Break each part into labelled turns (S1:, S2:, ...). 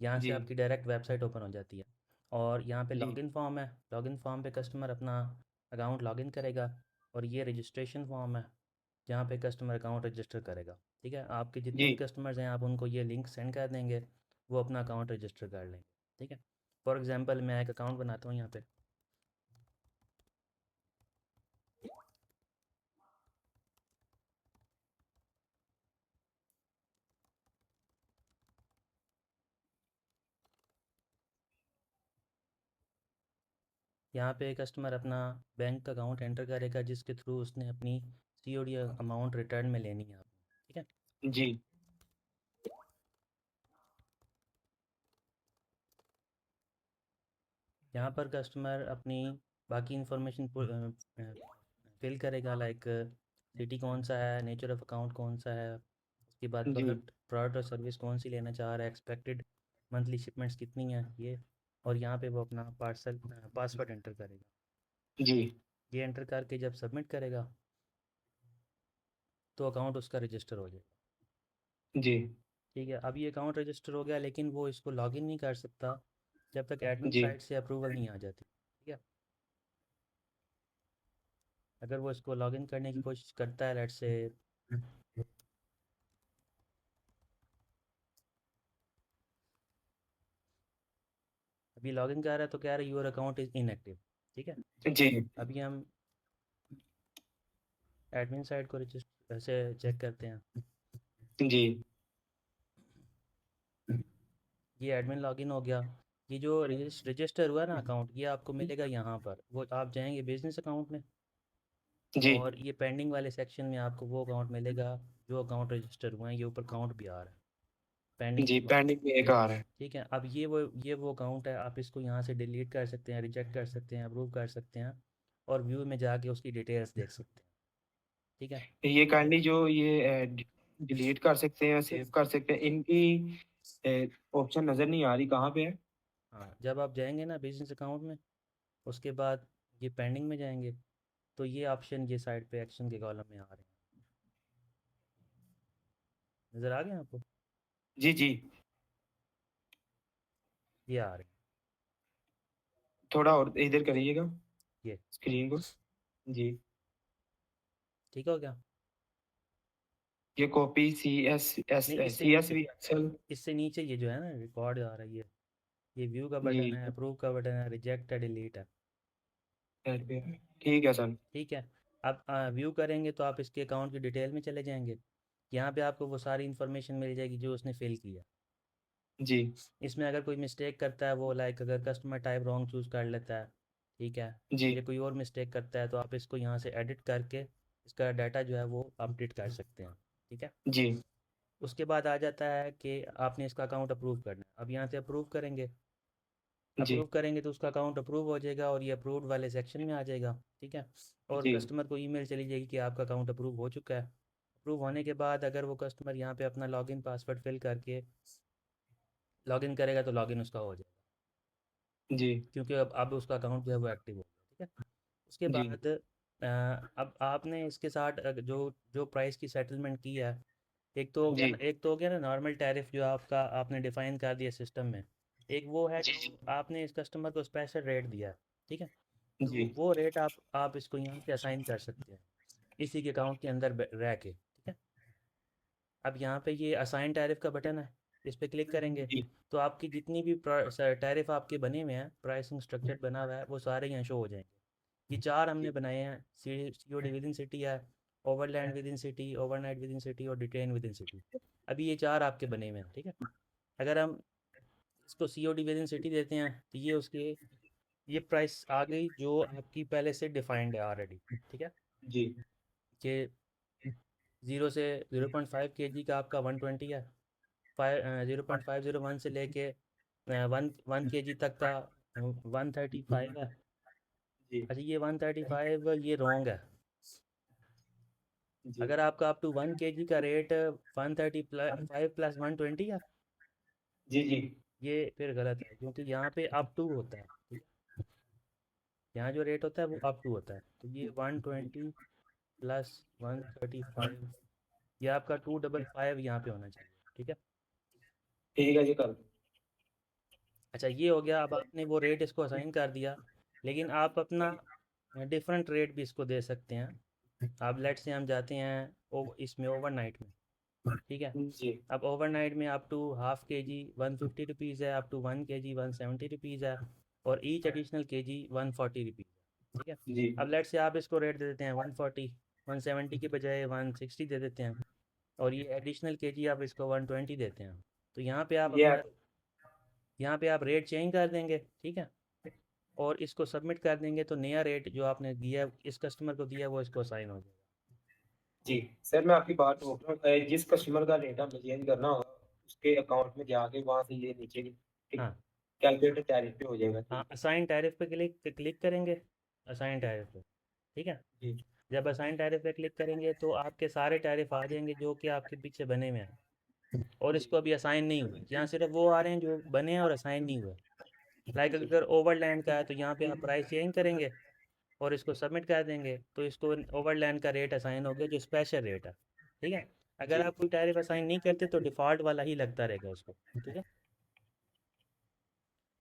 S1: यहाँ से
S2: जी
S1: आपकी डायरेक्ट वेबसाइट ओपन हो जाती है और यहाँ पे
S2: जी
S1: लॉगिन फॉर्म है। लॉगिन फॉर्म पे कस्टमर अपना अकाउंट लॉगिन करेगा और ये रजिस्ट्रेशन फॉर्म है जहाँ पे कस्टमर अकाउंट रजिस्टर करेगा। ठीक है, आपके जितने भी
S2: जी
S1: कस्टमर्स हैं आप उनको ये लिंक सेंड कर देंगे, वो अपना अकाउंट रजिस्टर कर लेंगे। ठीक है, फॉर एग्जांपल मैं एक अकाउंट बनाता हूँ यहाँ पे। यहाँ पे कस्टमर अपना बैंक अकाउंट एंटर करेगा जिसके थ्रू उसने अपनी सीओडी अमाउंट रिटर्न में लेनी है आपने। ठीक है,
S2: जी
S1: यहाँ पर कस्टमर अपनी बाकी इंफॉर्मेशन फिल करेगा, लाइक सिटी कौन सा है, नेचर ऑफ अकाउंट कौन सा है, उसके बाद
S2: जी
S1: प्रोडक्ट प्रोडक्ट और सर्विस कौन सी लेना चाह रहा है, एक्सपेक्टेड मंथली शिपमेंट्स कितनी हैं ये। और यहाँ पे वो अपना पार्सल पासवर्ड एंटर करेगा।
S2: जी
S1: ये एंटर करके जब सबमिट करेगा तो अकाउंट उसका रजिस्टर हो जाएगा।
S2: जी
S1: ठीक है, अब ये अकाउंट रजिस्टर हो गया लेकिन वो इसको लॉगिन नहीं कर सकता जब तक एडमिन
S2: जी
S1: साइट से अप्रूवल नहीं आ जाती। ठीक है, अगर वो इसको लॉगिन करने की कोशिश करता है, लेट्स से अभी लॉगिन कर रहा है तो कह रहा है योर अकाउंट इज़ इनएक्टिव। ठीक है,
S2: जी
S1: अभी हम एडमिन साइट को रजिस्टर से चेक करते हैं।
S2: जी
S1: ये एडमिन लॉगिन हो गया। ये जो रजिस्टर हुआ ना अकाउंट, ये आपको मिलेगा यहाँ पर। वो आप जाएंगे बिजनेस अकाउंट में
S2: जी
S1: और ये पेंडिंग वाले सेक्शन में आपको वो अकाउंट मिलेगा जो अकाउंट रजिस्टर हुए हैं। ये ऊपर काउंट भी आ रहा है, पेंडिंग
S2: जी
S1: भी आ रहा है।
S2: पेंडिंग में एक आ रहा है।
S1: ठीक है, अब ये वो अकाउंट है। आप इसको यहाँ से डिलीट कर सकते हैं, रिजेक्ट कर सकते हैं, अप्रूव कर सकते हैं और व्यू में जाके उसकी डिटेल्स देख सकते हैं। ठीक है,
S2: ये काइंडली जो ये डिलीट कर सकते हैं, सेव कर सकते हैं, इनकी ऑप्शन नज़र नहीं आ रही, कहाँ पे है?
S1: हाँ, जब आप जाएंगे ना बिजनेस अकाउंट में, उसके बाद ये पेंडिंग में जाएंगे तो ये ऑप्शन ये साइड पे एक्शन के कॉलम में आ रहे हैं। नज़र आ गए आपको?
S2: जी जी
S1: ये आ रहे हैं।
S2: थोड़ा और इधर करिएगा
S1: ये
S2: स्क्रीन को। जी
S1: ठीक हो गया?
S2: ये कॉपी सी एस एस
S1: नहीं, इससे
S2: सी एस
S1: नीचे,
S2: वी एक्सेल।
S1: इससे नीचे ये जो है ना रिकॉर्ड आ रहा है, ये व्यू का बटन
S2: जी
S1: है, अप्रूव का बटन है, रिजेक्ट है, डिलीट है।
S2: ठीक है सर।
S1: ठीक है, अब व्यू करेंगे तो आप इसके अकाउंट की डिटेल में चले जाएंगे। यहाँ पे आपको वो सारी इन्फॉर्मेशन मिल जाएगी जो उसने फिल किया।
S2: जी
S1: इसमें अगर कोई मिस्टेक करता है, वो लाइक अगर कस्टमर टाइप रॉन्ग चूज़ कर लेता है, ठीक है,
S2: जी
S1: या कोई और मिस्टेक करता है, तो आप इसको यहाँ से एडिट करके इसका डाटा जो है वो अपडेट कर सकते हैं। ठीक है,
S2: जी
S1: उसके बाद आ जाता है कि आपने इसका अकाउंट अप्रूव करना है। अब यहाँ से अप्रूव करेंगे।
S2: जी
S1: अप्रूव करेंगे तो उसका अकाउंट अप्रूव हो जाएगा और ये अप्रूव्ड वाले सेक्शन में आ जाएगा। ठीक है, और
S2: जी
S1: कस्टमर को ईमेल चली जाएगी कि आपका अकाउंट अप्रूव हो चुका है। अप्रूव होने के बाद अगर वो कस्टमर यहाँ पे अपना लॉगिन पासवर्ड फिल करके लॉगिन करेगा तो लॉगिन उसका हो जाएगा,
S2: जी
S1: क्योंकि अब उसका अकाउंट जो है वो एक्टिव हो गया। ठीक है, उसके
S2: जी
S1: बाद अब आपने इसके साथ जो जो प्राइस की सेटलमेंट की है, एक तो हो गया
S2: जी
S1: ना, एक तो हो गया ना नॉर्मल टैरिफ जो आपका आपने डिफाइन कर दिया सिस्टम में। एक वो है
S2: जी
S1: जो
S2: जी
S1: आपने इस कस्टमर को स्पेशल रेट दिया है। ठीक है,
S2: जी
S1: तो वो रेट आप इसको यहाँ पे असाइन कर सकते हैं इसी के अकाउंट के अंदर रह के। ठीक है, अब यहाँ पे ये असाइन टैरिफ का बटन है, इस पर क्लिक करेंगे
S2: जी
S1: तो आपकी जितनी भी टैरिफ आपके बने हुए हैं, प्राइसिंग स्ट्रक्चर बना हुआ है, वो सारे यहाँ शो हो जाएंगे। ये चार हमने बनाए हैं, C O D within city है, overland within city, overnight within city और डिटेन विद इन सिटी। अभी ये चार आपके बने हुए हैं। ठीक है, अगर हम इसको C O D within city देते हैं तो ये उसके ये प्राइस आ गई जो आपकी पहले से डिफाइंड है ऑलरेडी। ठीक है,
S2: जी
S1: कि 0 से 0.5 kg का आपका 120 है, 0.501 से लेके 1 kg तक का 135 है।
S2: जी
S1: अच्छा, ये 135 ये रॉन्ग है।
S2: जी
S1: अगर आपका अप टू 1 kg का रेट 135 + 120 है,
S2: जी जी
S1: ये फिर गलत है, क्योंकि यहाँ पे अप टू होता है। ठीक है, यहाँ जो रेट होता है वो अप टू होता है, तो ये 120 + 135, ये आपका 255 यहाँ पे होना चाहिए। ठीक है,
S2: ठीक है जी कर
S1: अच्छा ये हो गया, अब आपने वो रेट इसको असाइन कर दिया, लेकिन आप अपना डिफरेंट रेट भी इसको दे सकते हैं। आप लेट से हम जाते हैं इसमें ओवरनाइट में, ठीक है।
S2: जी
S1: अब ओवरनाइट में अप टू हाफ के जी 150 रुपीज़ है, अप टू 1 kg 170 रुपीज़ है, और ईच एडिशनल के जी 140 रुपीज़ है, ठीक है।
S2: जी
S1: अब लेट से आप इसको रेट दे देते हैं 140, 170 के बजाय 160 दे देते हैं, और ये एडिशनल के जी आप इसको 120 देते हैं। तो
S2: ये
S1: यहाँ पे आप रेट चेंज कर देंगे, ठीक है, और इसको सबमिट कर देंगे, तो नया रेट जो आपने दिया इस कस्टमर को दिया वो इसको साइन हो जाएगा।
S2: जी सर, मैं आपकी बात रोक रहा हूँ। जिस कस्टमर का डेटा हमें चेंज करना होगा उसके अकाउंट में जाके वहाँ से ये नीचे
S1: हाँ
S2: कैलकुलेटर टैरिफ पे हो जाएगा।
S1: हाँ,
S2: ठीक है।
S1: असाइन टैरिफ पे क्लिक करेंगे, असाइन टैरिफ पे, ठीक है।
S2: जी
S1: जब असाइन टैरिफ पे क्लिक करेंगे तो आपके सारे टैरिफ आ जाएंगे जो कि आपके पीछे बने हुए हैं, और
S2: जी
S1: इसको अभी असाइन नहीं हुए, यहाँ सिर्फ वो आ रहे हैं जो बने हैं और असाइन नहीं हुए। लाइक अगर ओवरलैंड का है तो यहाँ पे आप प्राइस चेंज करेंगे और इसको सबमिट कर देंगे, तो इसको ओवरलैंड का रेट असाइन हो गया जो स्पेशल रेट है, ठीक है। अगर
S2: जी
S1: आप कोई टैरिफ असाइन नहीं करते तो डिफ़ॉल्ट वाला ही लगता रहेगा उसको, ठीक है।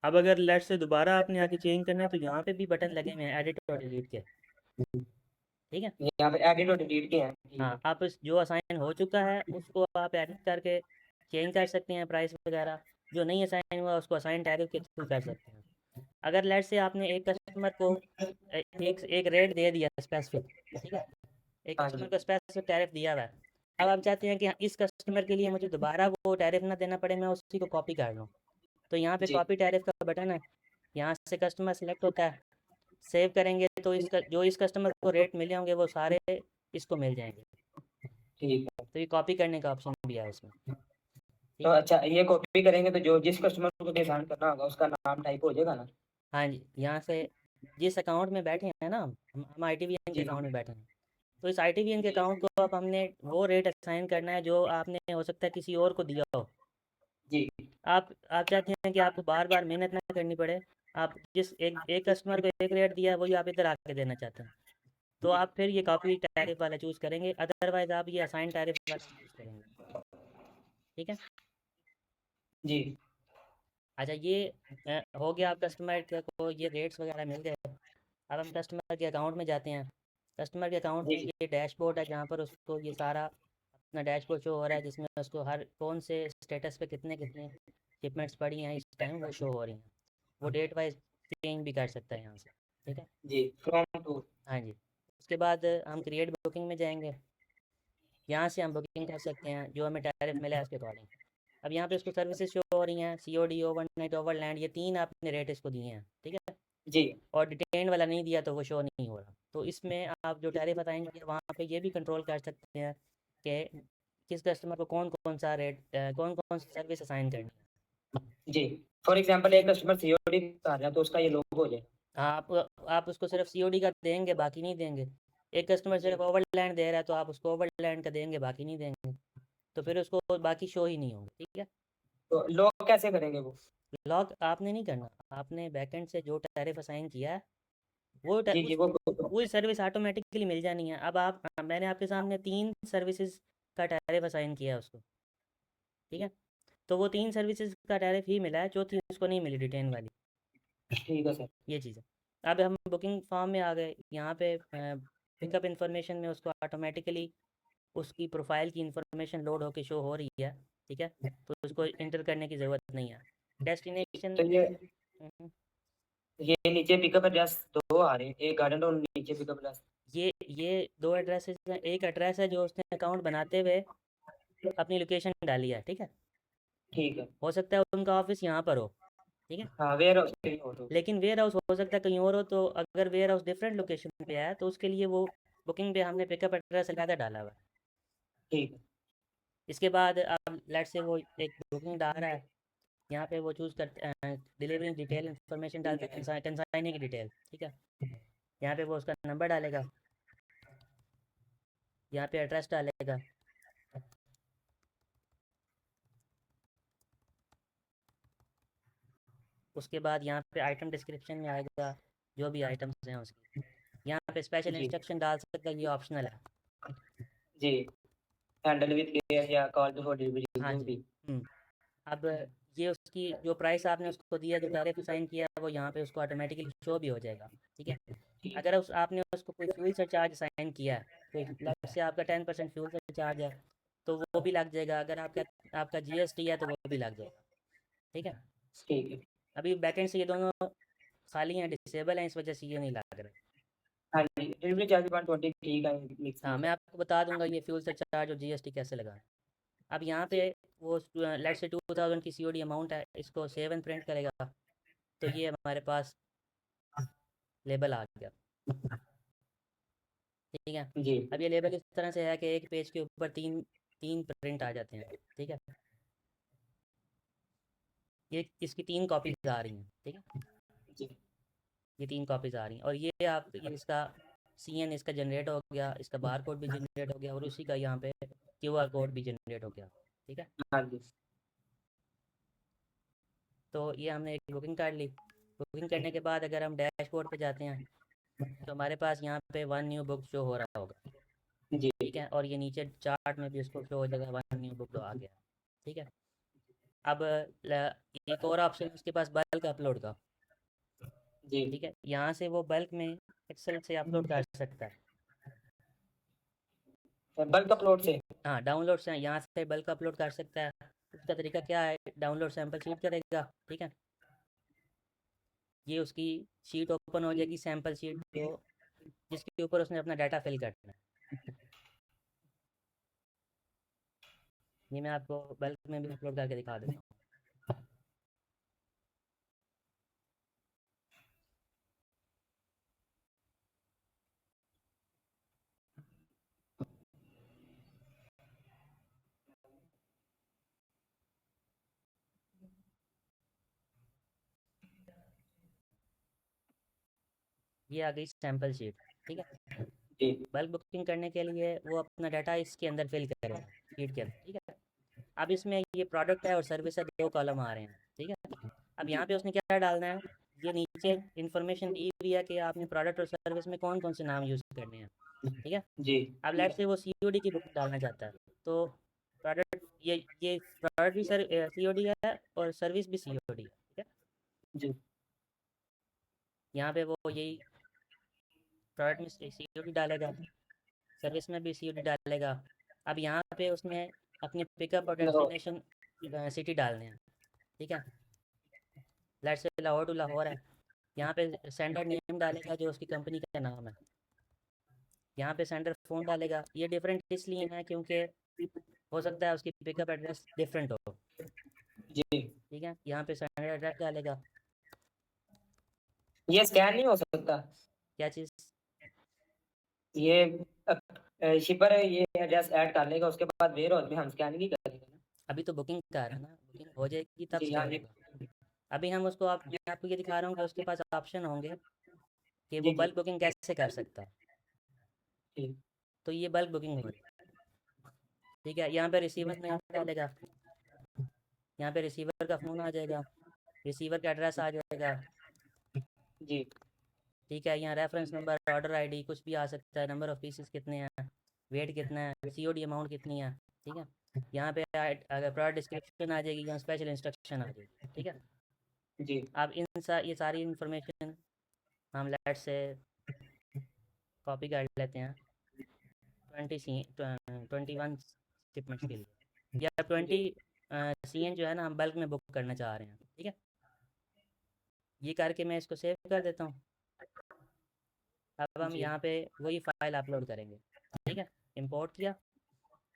S1: अब अगर लेट से दोबारा आपने आके चेंज करना है तो यहाँ पे भी बटन लगे हुए हैं एडिट और डिलीट के, ठीक है।
S2: यहाँ पे एडिट और डिलीट के हैं। ठीक
S1: हाँ,
S2: है।
S1: आप जो असाइन हो चुका है उसको आप एडिट करके चेंज कर सकते हैं प्राइस वगैरह, जो नहीं असाइन हुआ उसको असाइन टैरिफ के थ्रू कर सकते हैं। अगर लेट से आपने एक कस्टमर को एक एक रेट दे दिया स्पेसिफिक, ठीक है, एक
S2: हाँ
S1: कस्टमर
S2: जी
S1: को स्पेसिफिक टैरिफ दिया हुआ है, अब आप चाहते हैं कि हाँ, इस कस्टमर के लिए मुझे दोबारा वो टैरिफ ना देना पड़े, मैं उसी को कॉपी कर लूँ, तो यहाँ पे
S2: जी
S1: कॉपी टैरिफ का बटन है, यहाँ से कस्टमर सेलेक्ट होता है, सेव करेंगे तो जो इस कस्टमर को रेट मिले होंगे वो सारे इसको मिल जाएंगे।
S2: ठीक है।
S1: तो ये कॉपी करने का ऑप्शन भी है इसमें,
S2: तो
S1: ठीक है।
S2: अच्छा, ये कॉपी करेंगे तो जो जिस कस्टमर को डिफाइन करना होगा उसका नाम टाइप हो जाएगा ना?
S1: हाँ जी, यहाँ से जिस अकाउंट में बैठे हैं ना हम ITVN के
S2: जी
S1: अकाउंट में बैठे हैं, तो इस ITVN के
S2: जी
S1: अकाउंट को अब हमने वो रेट असाइन करना है जो आपने हो सकता है किसी और को दिया हो।
S2: जी
S1: आप चाहते हैं कि आपको बार बार मेहनत ना करनी पड़े, आप जिस एक एक कस्टमर को एक रेट दिया है वही आप इधर आके देना चाहते हैं, तो आप फिर ये कॉपी टैरिफ वाला चूज़ करेंगे, अदरवाइज आप ये असाइन टैरिफ वाला चूज़ करेंगे, ठीक है।
S2: जी
S1: अच्छा ये हो गया, आप कस्टमर को ये रेट्स वगैरह मिल गए। अब हम कस्टमर के अकाउंट में जाते हैं। कस्टमर के अकाउंट में
S2: जी
S1: ये डैशबोर्ड है जहाँ पर उसको ये सारा अपना डैशबोर्ड शो हो रहा है, जिसमें उसको हर कौन से स्टेटस पे कितने कितने शिपमेंट्स पड़ी हैं इस टाइम वो शो हो रही हैं। वो डेट वाइज चेंज भी कर सकता है यहाँ से, ठीक है।
S2: जी फ्रॉम टू।
S1: हाँ जी, उसके बाद हम क्रिएट बुकिंग में जाएंगे, यहाँ से हम बुकिंग कर सकते हैं जो हमें टैरिफ मिला है उसके अकॉर्डिंग। अब यहाँ पे उसको सर्विसेज शो हो रही हैं, COD, ओवरनाइट, ओवरलैंड, ये 3 आपने रेट इसको दिए हैं, ठीक है।
S2: जी
S1: और डिटेन वाला नहीं दिया तो वो शो नहीं हो रहा, तो इसमें आप जो टैरिफ असाइन किए वहाँ पे ये भी कंट्रोल कर सकते हैं कि किस कस्टमर को कौन कौन सा रेट कौन कौन सी सर्विस असाइन करनी है।
S2: जी फॉर एग्जांपल एक कस्टमर सीओडी कर रहा है तो उसका ये लोगो हो जाए।
S1: आप उसको सिर्फ COD का देंगे बाकी नहीं देंगे। एक कस्टमर
S2: जी
S1: सिर्फ ओवरलैंड दे रहा है तो आप उसको ओवरलैंड का देंगे बाकी नहीं देंगे, तो फिर उसको बाकी शो ही नहीं होंगे, ठीक है।
S2: तो लोग कैसे करेंगे वो?
S1: लॉग आपने नहीं करना, आपने बैकएंड से जो टैरिफ असाइन किया है वो
S2: जी जी वो
S1: वही सर्विस ऑटोमेटिकली मिल जानी है। अब मैंने आपके सामने 3 सर्विसेज का टैरिफ असाइन किया है उसको, ठीक है। तो वो 3 सर्विसेज का टैरिफ ही मिला है, चौथी उसको नहीं मिली डिटेन वाली,
S2: ठीक है सर।
S1: ये चीज़ है। अब हम बुकिंग फॉर्म में आ गए, यहाँ पे पिकअप इन्फॉर्मेशन में उसको ऑटोमेटिकली उसकी प्रोफाइल की इन्फॉर्मेशन लोड होकर शो हो रही है, ठीक है, तो उसको इंटर करने की ज़रूरत नहीं है। डेस्टिनेशन,
S2: तो ये नीचे पिकअप एड्रेस दो आ रहे हैं, एक गार्डन और नीचे पिकअप एड्रेस।
S1: ये 2 एड्रेसेस हैं, एक एड्रेस है जो उसने अकाउंट बनाते हुए अपनी लोकेशन डाली है, ठीक है।
S2: ठीक है।
S1: हो सकता है उनका ऑफिस यहाँ पर हो, ठीक है,
S2: हाँ वेयर हाउस कहीं और हो।
S1: लेकिन वेयर हाउस हो सकता है कहीं और हो, तो अगर वेयर हाउस डिफरेंट लोकेशन पे है तो उसके लिए वो बुकिंग पे हमने पिकअप एड्रेस अलग डाला हुआ है।
S2: ठीक है।
S1: इसके बाद अब लेट से वो एक बुकिंग डाल रहा है, यहाँ पे वो चूज़ करते डिलीवरी डिटेल इन्फॉर्मेशन डालते हैं, कंसाइनी की डिटेल, ठीक है। यहाँ पे वो उसका नंबर डालेगा, यहाँ पे एड्रेस डालेगा, उसके बाद यहाँ पे आइटम डिस्क्रिप्शन में आएगा जो भी आइटम्स हैं उसकी, यहाँ पे स्पेशल
S2: जी
S1: इंस्ट्रक्शन डाल सकता है, ये ऑप्शनल है।
S2: जी हैंडल विद केयर या कॉल बिफोर डिलीवरी
S1: हाँ
S2: जो
S1: जी।
S2: भी।
S1: अब ये उसकी जो प्राइस आपने उसको दिया, जो टैरिफ साइन किया है, वो यहाँ पे उसको ऑटोमेटिकली शो भी हो जाएगा। ठीक है, अगर आपने उसको कोई फ्यूल सरचार्ज साइन किया है, कोई लेट्स से आपका 10% फ्यूल सरचार्ज है, तो वो भी लग जाएगा। अगर आपका GST है तो वो भी लग जाएगा। ठीक है,
S2: ठीक है।
S1: अभी बैकेंड से ये दोनों खाली हैं, डिसेबल हैं, इस वजह से ये नहीं लग रहे।
S2: हाँ जी, डिलीवरी चार्ज 120 ठीक है, मिक्स
S1: हाँ,
S2: में।
S1: मैं आपको बता दूंगा ये फ्यूल सरचार्ज और GST कैसे लगाना है। अब यहाँ पे वो लेट्स से 2000 की COD अमाउंट है, इसको सेव एंड प्रिंट करेगा, तो ये हमारे पास लेबल आ गया। ठीक है,
S2: जी
S1: अब ये लेबल इस तरह से है कि एक पेज के ऊपर तीन तीन प्रिंट आ जाते हैं। ठीक है, ये इसकी 3 कॉपीज आ रही हैं। ठीक है,
S2: जी
S1: ये 3 कॉपीज आ रही हैं, और ये इसका CN इसका जनरेट हो गया, इसका बार कोड भी जनरेट हो गया, और उसी का यहाँ पे QR कोड भी जनरेट हो गया। ठीक है,
S2: हाँ जी।
S1: तो ये हमने एक बुकिंग कर ली। बुकिंग करने के बाद अगर हम डैशबोर्ड पे जाते हैं, तो हमारे पास यहाँ पे 1 न्यू बुक शो हो रहा होगा।
S2: जी
S1: ठीक है, और ये नीचे चार्ट में भी उसको शो हो जाएगा, 1 न्यू बुक आ गया। ठीक है, अब एक और ऑप्शन है उसके पास, बल्क अपलोड का।
S2: जी।
S1: ठीक है, यहाँ से वो बल्क में एक्सेल से अपलोड कर सकता है।
S2: बल्क अपलोड से।
S1: हाँ, डाउनलोड से यहाँ से बल्क अपलोड कर सकता है। उसका तरीका क्या है, डाउनलोड सैम्पल शीट करेगा। ठीक है, ये उसकी शीट ओपन हो जाएगी, सैम्पल शीट, जो जिसके ऊपर उसने अपना डाटा फिल करना है। ये मैं आपको बल्क में भी अपलोड करके दिखा देता हूँ। ये आ गई सैम्पल शीट। ठीक है,
S2: जी
S1: बल्क बुकिंग करने के लिए वो अपना डाटा इसके अंदर फिल करेगा, शीट के अंदर। ठीक है, अब इसमें ये प्रोडक्ट है और सर्विस है, 2 कॉलम आ रहे हैं। ठीक है, अब यहाँ पे उसने क्या डालना है, ये नीचे इन्फॉर्मेशन दी हुई है कि आपने प्रोडक्ट और सर्विस में कौन कौन से नाम यूज़ करने हैं। ठीक है,
S2: जी
S1: अब लेट से वो COD की बुक डालना चाहता है, तो प्रोडक्ट ये प्रोडक्ट भी सर COD है और सर्विस भी COD है। ठीक है,
S2: जी
S1: यहाँ पे वो यही प्रोडक्ट में COD डालेगा, सर्विस में भी COD डालेगा। अब यहाँ पे उसने अपने पिकअप और
S2: लाहौर।
S1: डेस्टिनेशन सिटी डालने हैं। ठीक है, लेट से लाहौर टू लाहौर है, यहाँ पे सेंटर नेम डालेगा जो उसकी कंपनी का नाम है। यहाँ पे सेंटर फ़ोन डालेगा। ये डिफरेंट इसलिए है क्योंकि हो सकता है उसकी पिकअप एड्रेस डिफरेंट हो।
S2: जी,
S1: ठीक है, यहाँ पे सेंटर एड्रेस डालेगा।
S2: ये स्कैन नहीं हो सकता।
S1: क्या चीज़?
S2: ये शिपर ये एड्रेस ऐड कर लेगा, उसके बाद वेयर हाउस में हम स्कैन नहीं करेंगे ना।
S1: अभी तो बुकिंग का है ना, बुकिंग हो जाएगी तब
S2: जी हाँ
S1: स्कैन
S2: जी।
S1: होगा। अभी हम उसको मैं आपको ये दिखा रहा हूँ कि उसके पास ऑप्शन होंगे कि वो
S2: जी जी
S1: बल्क बुकिंग कैसे कर सकता है।
S2: ठीक।
S1: तो ये बल्क बुकिंग हो रही है। ठीक है, यहाँ पे रिसीवर में डालेगा, यहाँ पे रिसीवर का फ़ोन आ जाएगा, रिसीवर का एड्रेस आ जाएगा।
S2: जी
S1: ठीक है, यहाँ रेफरेंस नंबर, ऑर्डर आईडी कुछ भी आ सकता है, नंबर ऑफ़ पीसेस कितने हैं, वेट कितना है, COD अमाउंट कितनी है। ठीक है, यहाँ पे अगर प्रोडक्ट डिस्क्रिप्शन आ जाएगी, यहाँ स्पेशल इंस्ट्रक्शन आ जाएगी। ठीक है,
S2: जी
S1: अब ये सारी इन्फॉर्मेशन हम लेट से कॉपी कर लेते हैं 21 शिपमेंट्स के लिए, या
S2: जी
S1: 20 CN जो है ना, हम बल्क में बुक करना चाह रहे हैं। ठीक है, ये करके मैं इसको सेव कर देता हूँ। अब हम
S2: जी
S1: यहाँ पे वही फाइल अपलोड करेंगे। ठीक है, इंपोर्ट किया,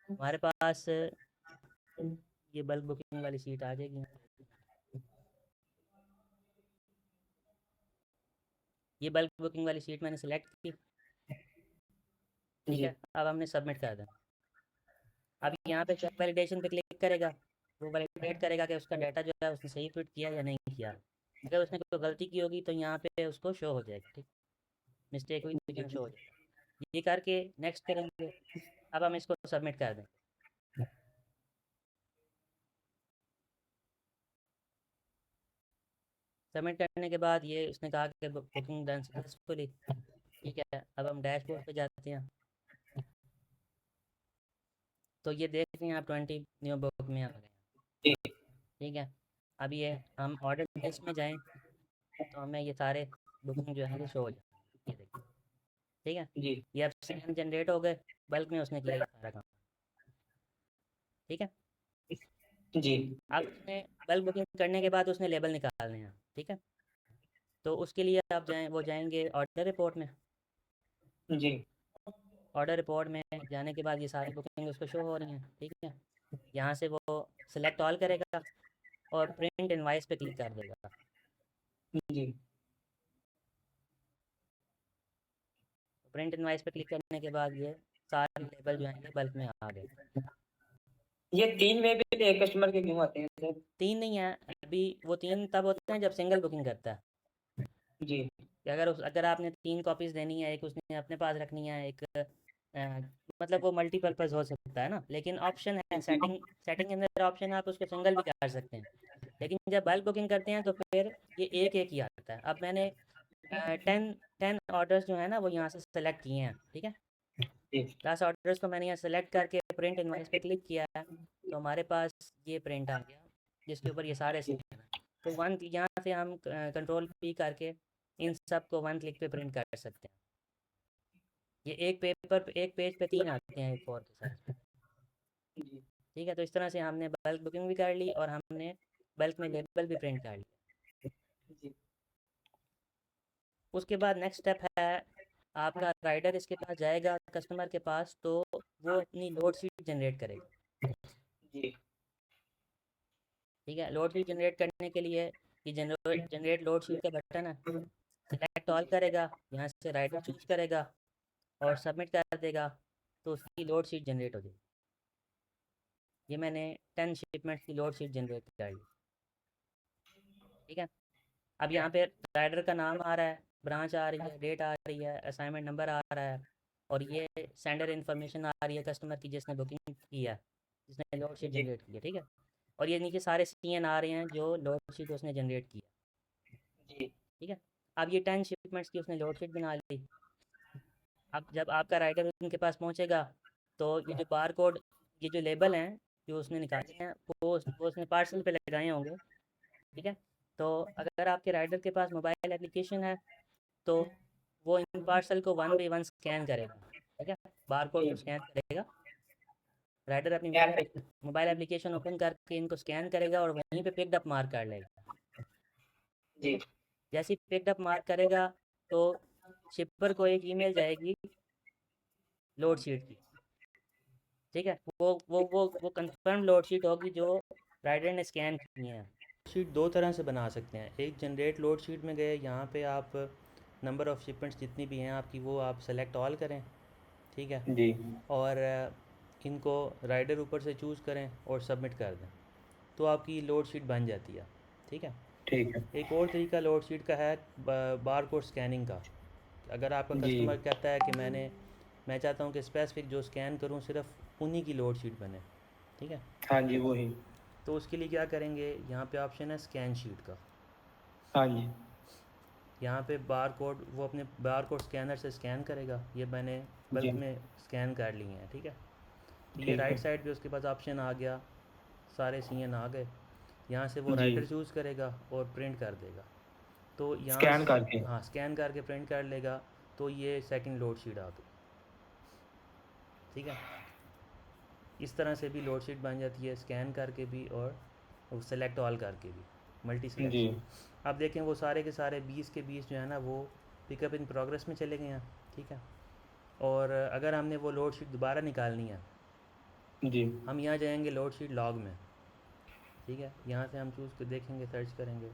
S1: हमारे पास ये बल्क बुकिंग वाली सीट आ जाएगी। ये बल्क बुकिंग वाली सीट मैंने सेलेक्ट की। ठीक
S2: जी
S1: है, अब हमने सबमिट कर देना। अब यहाँ पे चेक वैलिडेशन पे क्लिक करेगा, वो वैलिडेट करेगा कि उसका डाटा जो है उसने सही फिट किया या नहीं किया। अगर उसने कोई गलती की होगी तो यहाँ पे उसको शो हो जाएगा। ठीक, मिस्टेक हुई तो यहाँ शो हो जाएगा। ये करके नेक्स्ट करेंगे। अब हम इसको सबमिट कर दें। सबमिट करने के बाद ये उसने कहा कि बुकिंग डन सक्सेसफुली। ठीक है, अब हम डैशबोर्ड पे जाते हैं, तो ये देख रहे हैं आप 20 न्यू बुक में आ गए हैं।
S2: जी
S1: ठीक है, अब ये हम ऑर्डर लिस्ट में जाएं तो हमें ये सारे बुकिंग जो है वो शो हो जाए, ये देखिए, ठीक है।
S2: जी
S1: ये अब सीएम जनरेट हो गए, बल्क में उसने किया ये सारा काम, ठीक है।
S2: जी
S1: अब उसने बल्क बुकिंग करने के बाद उसने लेबल निकालने हैं, ठीक है। तो उसके लिए आप वो जाएंगे ऑर्डर रिपोर्ट में।
S2: जी
S1: ऑर्डर रिपोर्ट में जाने के बाद ये सारी बुकिंग उसको शो हो रही हैं, ठीक है। यहाँ से वो सिलेक्ट ऑल करेगा और प्रिंट इनवाइस पे क्लिक कर देगा।
S2: जी।
S1: प्रिंट इनवाइस पे क्लिक करने के बाद ये सारे लेबल जो हैं ये बल्क में आ गए।
S2: ये 3 में भी एक कस्टमर के क्यों आते हैं सर?
S1: 3 नहीं है, अभी वो 3 तब होते हैं जब सिंगल बुकिंग करता है।
S2: जी
S1: कि अगर आपने 3 कॉपीज़ देनी है, एक उसने अपने पास रखनी है, एक मतलब वो मल्टीपर्पज़ हो सकता है ना, लेकिन ऑप्शन है सेटिंग सेटिंग के अंदर ऑप्शन है, आप उसको सिंगल भी कर सकते हैं। लेकिन जब बल्क बुकिंग करते हैं तो फिर ये एक-एक ही आता है। अब मैंने 10 ऑर्डर्स जो है ना वो यहाँ से सेलेक्ट किए हैं, ठीक है।
S2: जी
S1: 10 ऑर्डर्स को मैंने यहाँ सेलेक्ट करके प्रिंट इनवॉइस पे क्लिक किया है, तो हमारे पास ये प्रिंट आ गया जिसके ऊपर ये सारे
S2: जी
S1: सीन हैं। तो वन यहाँ से हम कंट्रोल पी करके इन सब को वन क्लिक पे प्रिंट कर सकते हैं। ये एक पेज पे 3 आते हैं A4 के साइज में,
S2: जी
S1: ठीक है। तो इस तरह से हमने बल्क बुकिंग भी कर ली और हमने बल्क में लेबल भी प्रिंट कर लिया।
S2: जी
S1: उसके बाद नेक्स्ट स्टेप है, आपका राइडर इसके पास जाएगा कस्टमर के पास, तो वो अपनी लोड शीट जनरेट करेगा,
S2: जी
S1: ठीक है। लोड शीट जनरेट करने के लिए ये जनरेट लोड शीट का बटन है, सेलेक्ट ऑल करेगा, यहाँ से राइडर चूज करेगा और सबमिट कर देगा, तो उसकी लोड शीट जनरेट हो जाएगी। ये मैंने 10 शिपमेंट्स की लोड शीट जनरेट कर ली, ठीक है। अब यहाँ पे राइडर का नाम आ रहा है, ब्रांच आ रही है, डेट आ रही है, असाइनमेंट नंबर आ रहा है, और ये सेंडर इन्फॉर्मेशन आ रही है कस्टमर की जिसने बुकिंग की है, जिसने लोड शीट
S2: जी
S1: जनरेट की है, ठीक है। और ये नीचे सारे सीएन आ रहे हैं जो लोड शीट उसने जनरेट की है,
S2: जी
S1: ठीक है। अब ये 10 शिपमेंट्स की उसने लोड शीट बना ली। अब जब आपका राइडर उनके पास पहुंचेगा तो ये जो बार कोड, ये जो लेबल हैं जो उसने निकाले हैं वो उसने पार्सल पे लगाए होंगे, ठीक है। तो अगर आपके राइडर के पास मोबाइल एप्लीकेशन है तो वो इन पार्सल को 1 बाय 1 स्कैन करेगा, ठीक है। बार कोड को स्कैन करेगा, राइडर अपनी मोबाइल एप्लीकेशन ओपन करके इनको स्कैन करेगा और वहीं पे पिकड अप मार्क कर लेगा।
S2: जी
S1: जैसे ही पिकड अप मार्क करेगा तो शिपर को एक ईमेल जाएगी लोड शीट की, ठीक है। वो कंफर्म लोड शीट होगी जो राइडर ने स्कैन की है। शीट दो तरह से बना सकते हैं, एक जनरेट लोड शीट में गए, यहाँ पे आप नंबर ऑफ़ शिपमेंट्स जितनी भी हैं आपकी वो आप सेलेक्ट ऑल करें, ठीक है।
S2: जी
S1: और इनको राइडर ऊपर से चूज़ करें और सबमिट कर दें, तो आपकी लोड शीट बन जाती है, ठीक है।
S2: ठीक है
S1: एक और तरीका लोड शीट का है बार कोड स्कैनिंग का। अगर आपका
S2: जी
S1: कस्टमर कहता है कि मैं चाहता हूँ कि स्पेसिफिक जो स्कैन करूँ सिर्फ उन्हीं की लोड शीट बने, ठीक है।
S2: हाँ जी वही
S1: तो उसके लिए क्या करेंगे, यहाँ पे ऑप्शन है स्कैन शीट का।
S2: हाँ जी
S1: यहाँ पे बार कोड वो अपने बार कोड स्कैनर से स्कैन करेगा, ये मैंने
S2: जी
S1: बल्क में स्कैन कर लिए हैं, ठीक है। तो ये
S2: ठीक
S1: राइट
S2: है
S1: साइड पे उसके पास ऑप्शन आ गया, सारे सीएन आ गए। यहाँ से वो
S2: जी
S1: राइटर चूज़ करेगा और प्रिंट कर देगा, तो यहाँ
S2: स्कैन करके
S1: हाँ स्कैन करके प्रिंट कर लेगा, तो ये सेकंड लोड शीट आ गई, ठीक है। इस तरह से भी लोड शीट बन जाती है, स्कैन करके भी और सेलेक्ट ऑल करके भी, मल्टी
S2: जी
S1: सिलेक्शन। अब देखें वो सारे के सारे 20 के 20 जो है ना वो पिकअप इन प्रोग्रेस में चले गए हैं, ठीक है। और अगर हमने वो लोड शीट दोबारा निकालनी है,
S2: जी
S1: हम यहाँ जाएंगे लोड शीट लॉग में, ठीक है। यहाँ से हम चूज़ कर देखेंगे, सर्च करेंगे,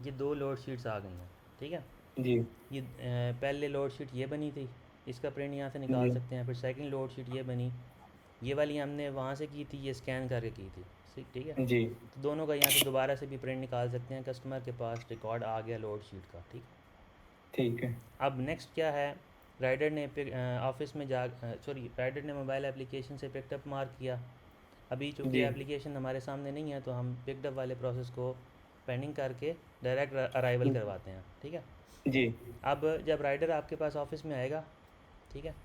S1: ये 2 लोड शीट्स आ गई हैं, ठीक है।
S2: जी
S1: ये पहले लोड शीट ये बनी थी, इसका प्रिंट यहाँ से निकाल
S2: जी
S1: सकते हैं। फिर सेकंड लोड शीट ये बनी, ये वाली हमने वहाँ से की थी, ये स्कैन करके की थी, ठीक है।
S2: जी
S1: तो दोनों का यहाँ से दोबारा से भी प्रिंट निकाल सकते हैं, कस्टमर के पास रिकॉर्ड आ गया लोड शीट का, ठीक।
S2: ठीक है
S1: अब नेक्स्ट क्या है, राइडर ने ऑफिस में जा सॉरी राइडर ने मोबाइल एप्लीकेशन से पिकअप मार्क किया। अभी चूँकि
S2: जी
S1: एप्लीकेशन हमारे सामने नहीं है तो हम पिकअप वाले प्रोसेस को पेंडिंग करके डायरेक्ट अराइवल करवाते हैं, ठीक है।
S2: जी
S1: अब जब राइडर आपके पास ऑफिस में आएगा, ठीक है,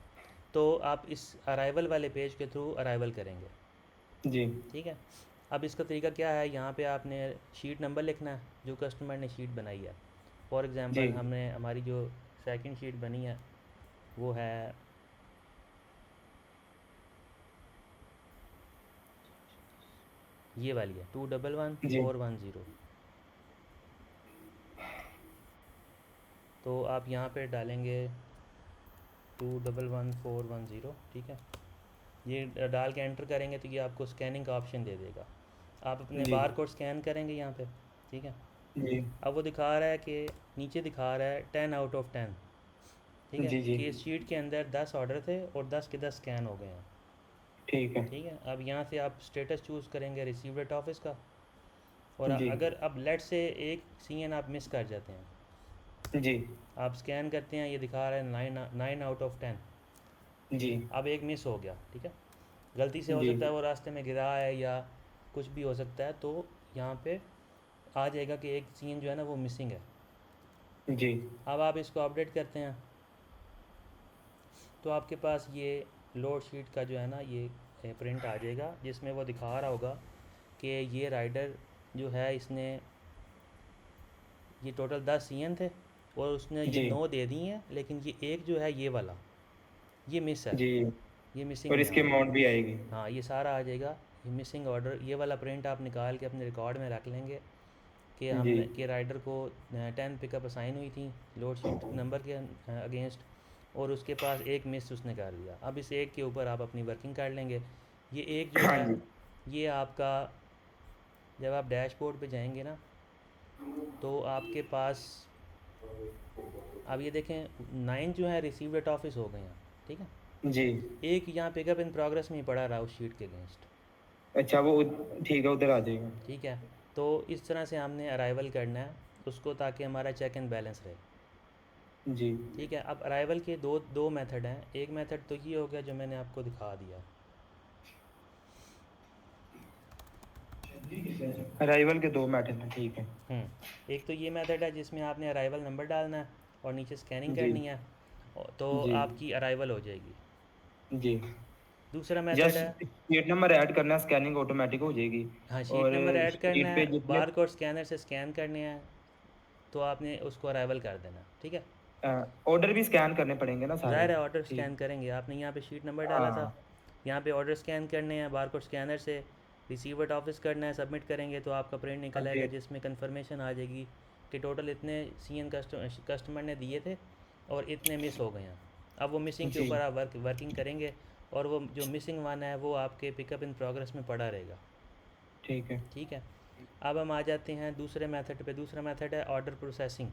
S1: तो आप इस अराइवल वाले पेज के थ्रू अराइवल करेंगे,
S2: जी
S1: ठीक है। अब इसका तरीका क्या है, यहाँ पे आपने शीट नंबर लिखना है जो कस्टमर ने शीट बनाई है। फॉर
S2: जी
S1: एग्ज़ाम्पल हमने हमारी जो सेकंड शीट बनी है वो है ये वाली है
S2: जी
S1: 211410। तो आप यहाँ पे डालेंगे 211410, ठीक है। ये डाल के एंटर करेंगे तो ये आपको स्कैनिंग का ऑप्शन दे देगा। आप अपने
S2: जी
S1: बार कोड स्कैन करेंगे यहाँ पे, ठीक है।
S2: जी
S1: अब वो दिखा रहा है कि नीचे दिखा रहा है 10 आउट ऑफ 10, ठीक है,
S2: जी जी
S1: कि इस शीट के अंदर 10 ऑर्डर थे और 10 के 10 स्कैन हो गए हैं।
S2: ठीक है।
S1: ठीक है, अब यहाँ से आप स्टेटस चूज़ करेंगे रिसीव्ड एट ऑफिस का। और
S2: जी
S1: अगर अब लेट से एक सीएन आप मिस कर जाते हैं,
S2: जी
S1: आप स्कैन करते हैं, ये दिखा रहा है 9 आउट ऑफ 10,
S2: जी
S1: अब एक मिस हो गया, ठीक है। गलती से हो
S2: जी
S1: सकता है वो रास्ते में गिरा है या कुछ भी हो सकता है, तो यहाँ पे आ जाएगा कि एक सीन जो है ना वो मिसिंग है।
S2: जी
S1: अब आप इसको अपडेट करते हैं तो आपके पास ये लोड शीट का जो है ना ये प्रिंट आ जाएगा, जिसमें वो दिखा रहा होगा कि ये राइडर जो है इसने ये टोटल 10 सीएन थे और उसने ये
S2: जी
S1: 9 दे दी हैं, लेकिन ये एक जो है ये वाला ये मिस है,
S2: जी
S1: ये मिसिंग
S2: और
S1: है
S2: इसकी
S1: यहाँ पे।
S2: अमाउंट भी आएगी।
S1: हाँ, ये सारा आ जाएगा। ये मिसिंग ऑर्डर ये वाला प्रिंट आप निकाल के अपने रिकॉर्ड में रख लेंगे कि
S2: जी
S1: हमने कि राइडर को 10 पिकअप असाइन हुई थी लोड शीट नंबर के अगेंस्ट, और उसके पास एक मिस उसने कर दिया। अब इस एक के ऊपर आप अपनी वर्किंग कर लेंगे। ये एक जो
S2: हाँ
S1: है
S2: जी
S1: ये आपका जब आप डैशबोर्ड पे जाएंगे ना तो आपके पास अब ये देखें 9 जो है रिसीव्ड एट ऑफिस हो गए हैं, ठीक है।
S2: जी।
S1: एक यहाँ पिकअप इन प्रोग्रेस में ही पड़ा रहा उस शीट के अगेंस्ट,
S2: अच्छा वो ठीक है, उधर आ जाएगा।
S1: ठीक है। तो इस तरह से हमने अराइवल करना है उसको ताकि हमारा चेक एंड बैलेंस रहे,
S2: जी
S1: ठीक है। अब अराइवल के दो दो मेथड हैं। एक मेथड तो ये हो गया जो मैंने आपको दिखा दिया।
S2: अराइवल के दो मैटर हैं, ठीक है।
S1: एक तो ये मेथड है जिसमें आपने अराइवल नंबर डालना है और नीचे स्कैनिंग
S2: जी
S1: करनी है तो
S2: जी
S1: आपकी अराइवल हो जाएगी।
S2: जी।
S1: दूसरा मेथड है,
S2: जस्ट शीट नंबर ऐड करना है, स्कैनिंग ऑटोमेटिक हो जाएगी।
S1: हाँ, शीट
S2: और
S1: नंबर ऐड करना
S2: शीट पे
S1: है,
S2: जितने
S1: बार कोड स्कैनर से स्कैन करने हैं, तो आपने उसको अराइवल कर देना, ठीक है।
S2: ऑर्डर भी स्कैन करने पड़ेंगे ना सारे।
S1: ज़ाहिर है ऑर्डर
S2: ठीक।
S1: स्कैन करेंगे, आपने यहाँ पे शीट नंबर डाला था,
S2: हाँ
S1: यहाँ पे ऑर्डर स्कैन करने हैं, बार कोड स्कैनर से रिसीवर्ड ऑफिस करना है, सबमिट करेंगे तो आपका प्रिंट निकल आएगा
S2: अपडेट।
S1: जिसमें कंफर्मेशन आ जाएगी कि टोटल इतने सीएन कस्टमर ने दिए थे और इतने मिस हो गए हैं। अब वो मिसिंग के
S2: जी
S1: ऊपर आप वर्किंग करेंगे और वो जो मिसिंग वन है वो आपके पिकअप इन प्रोग्रेस में पड़ा रहेगा,
S2: ठीक है।
S1: ठीक है। अब हम आ जाते हैं दूसरे मेथड पे। दूसरा मेथड है ऑर्डर प्रोसेसिंग।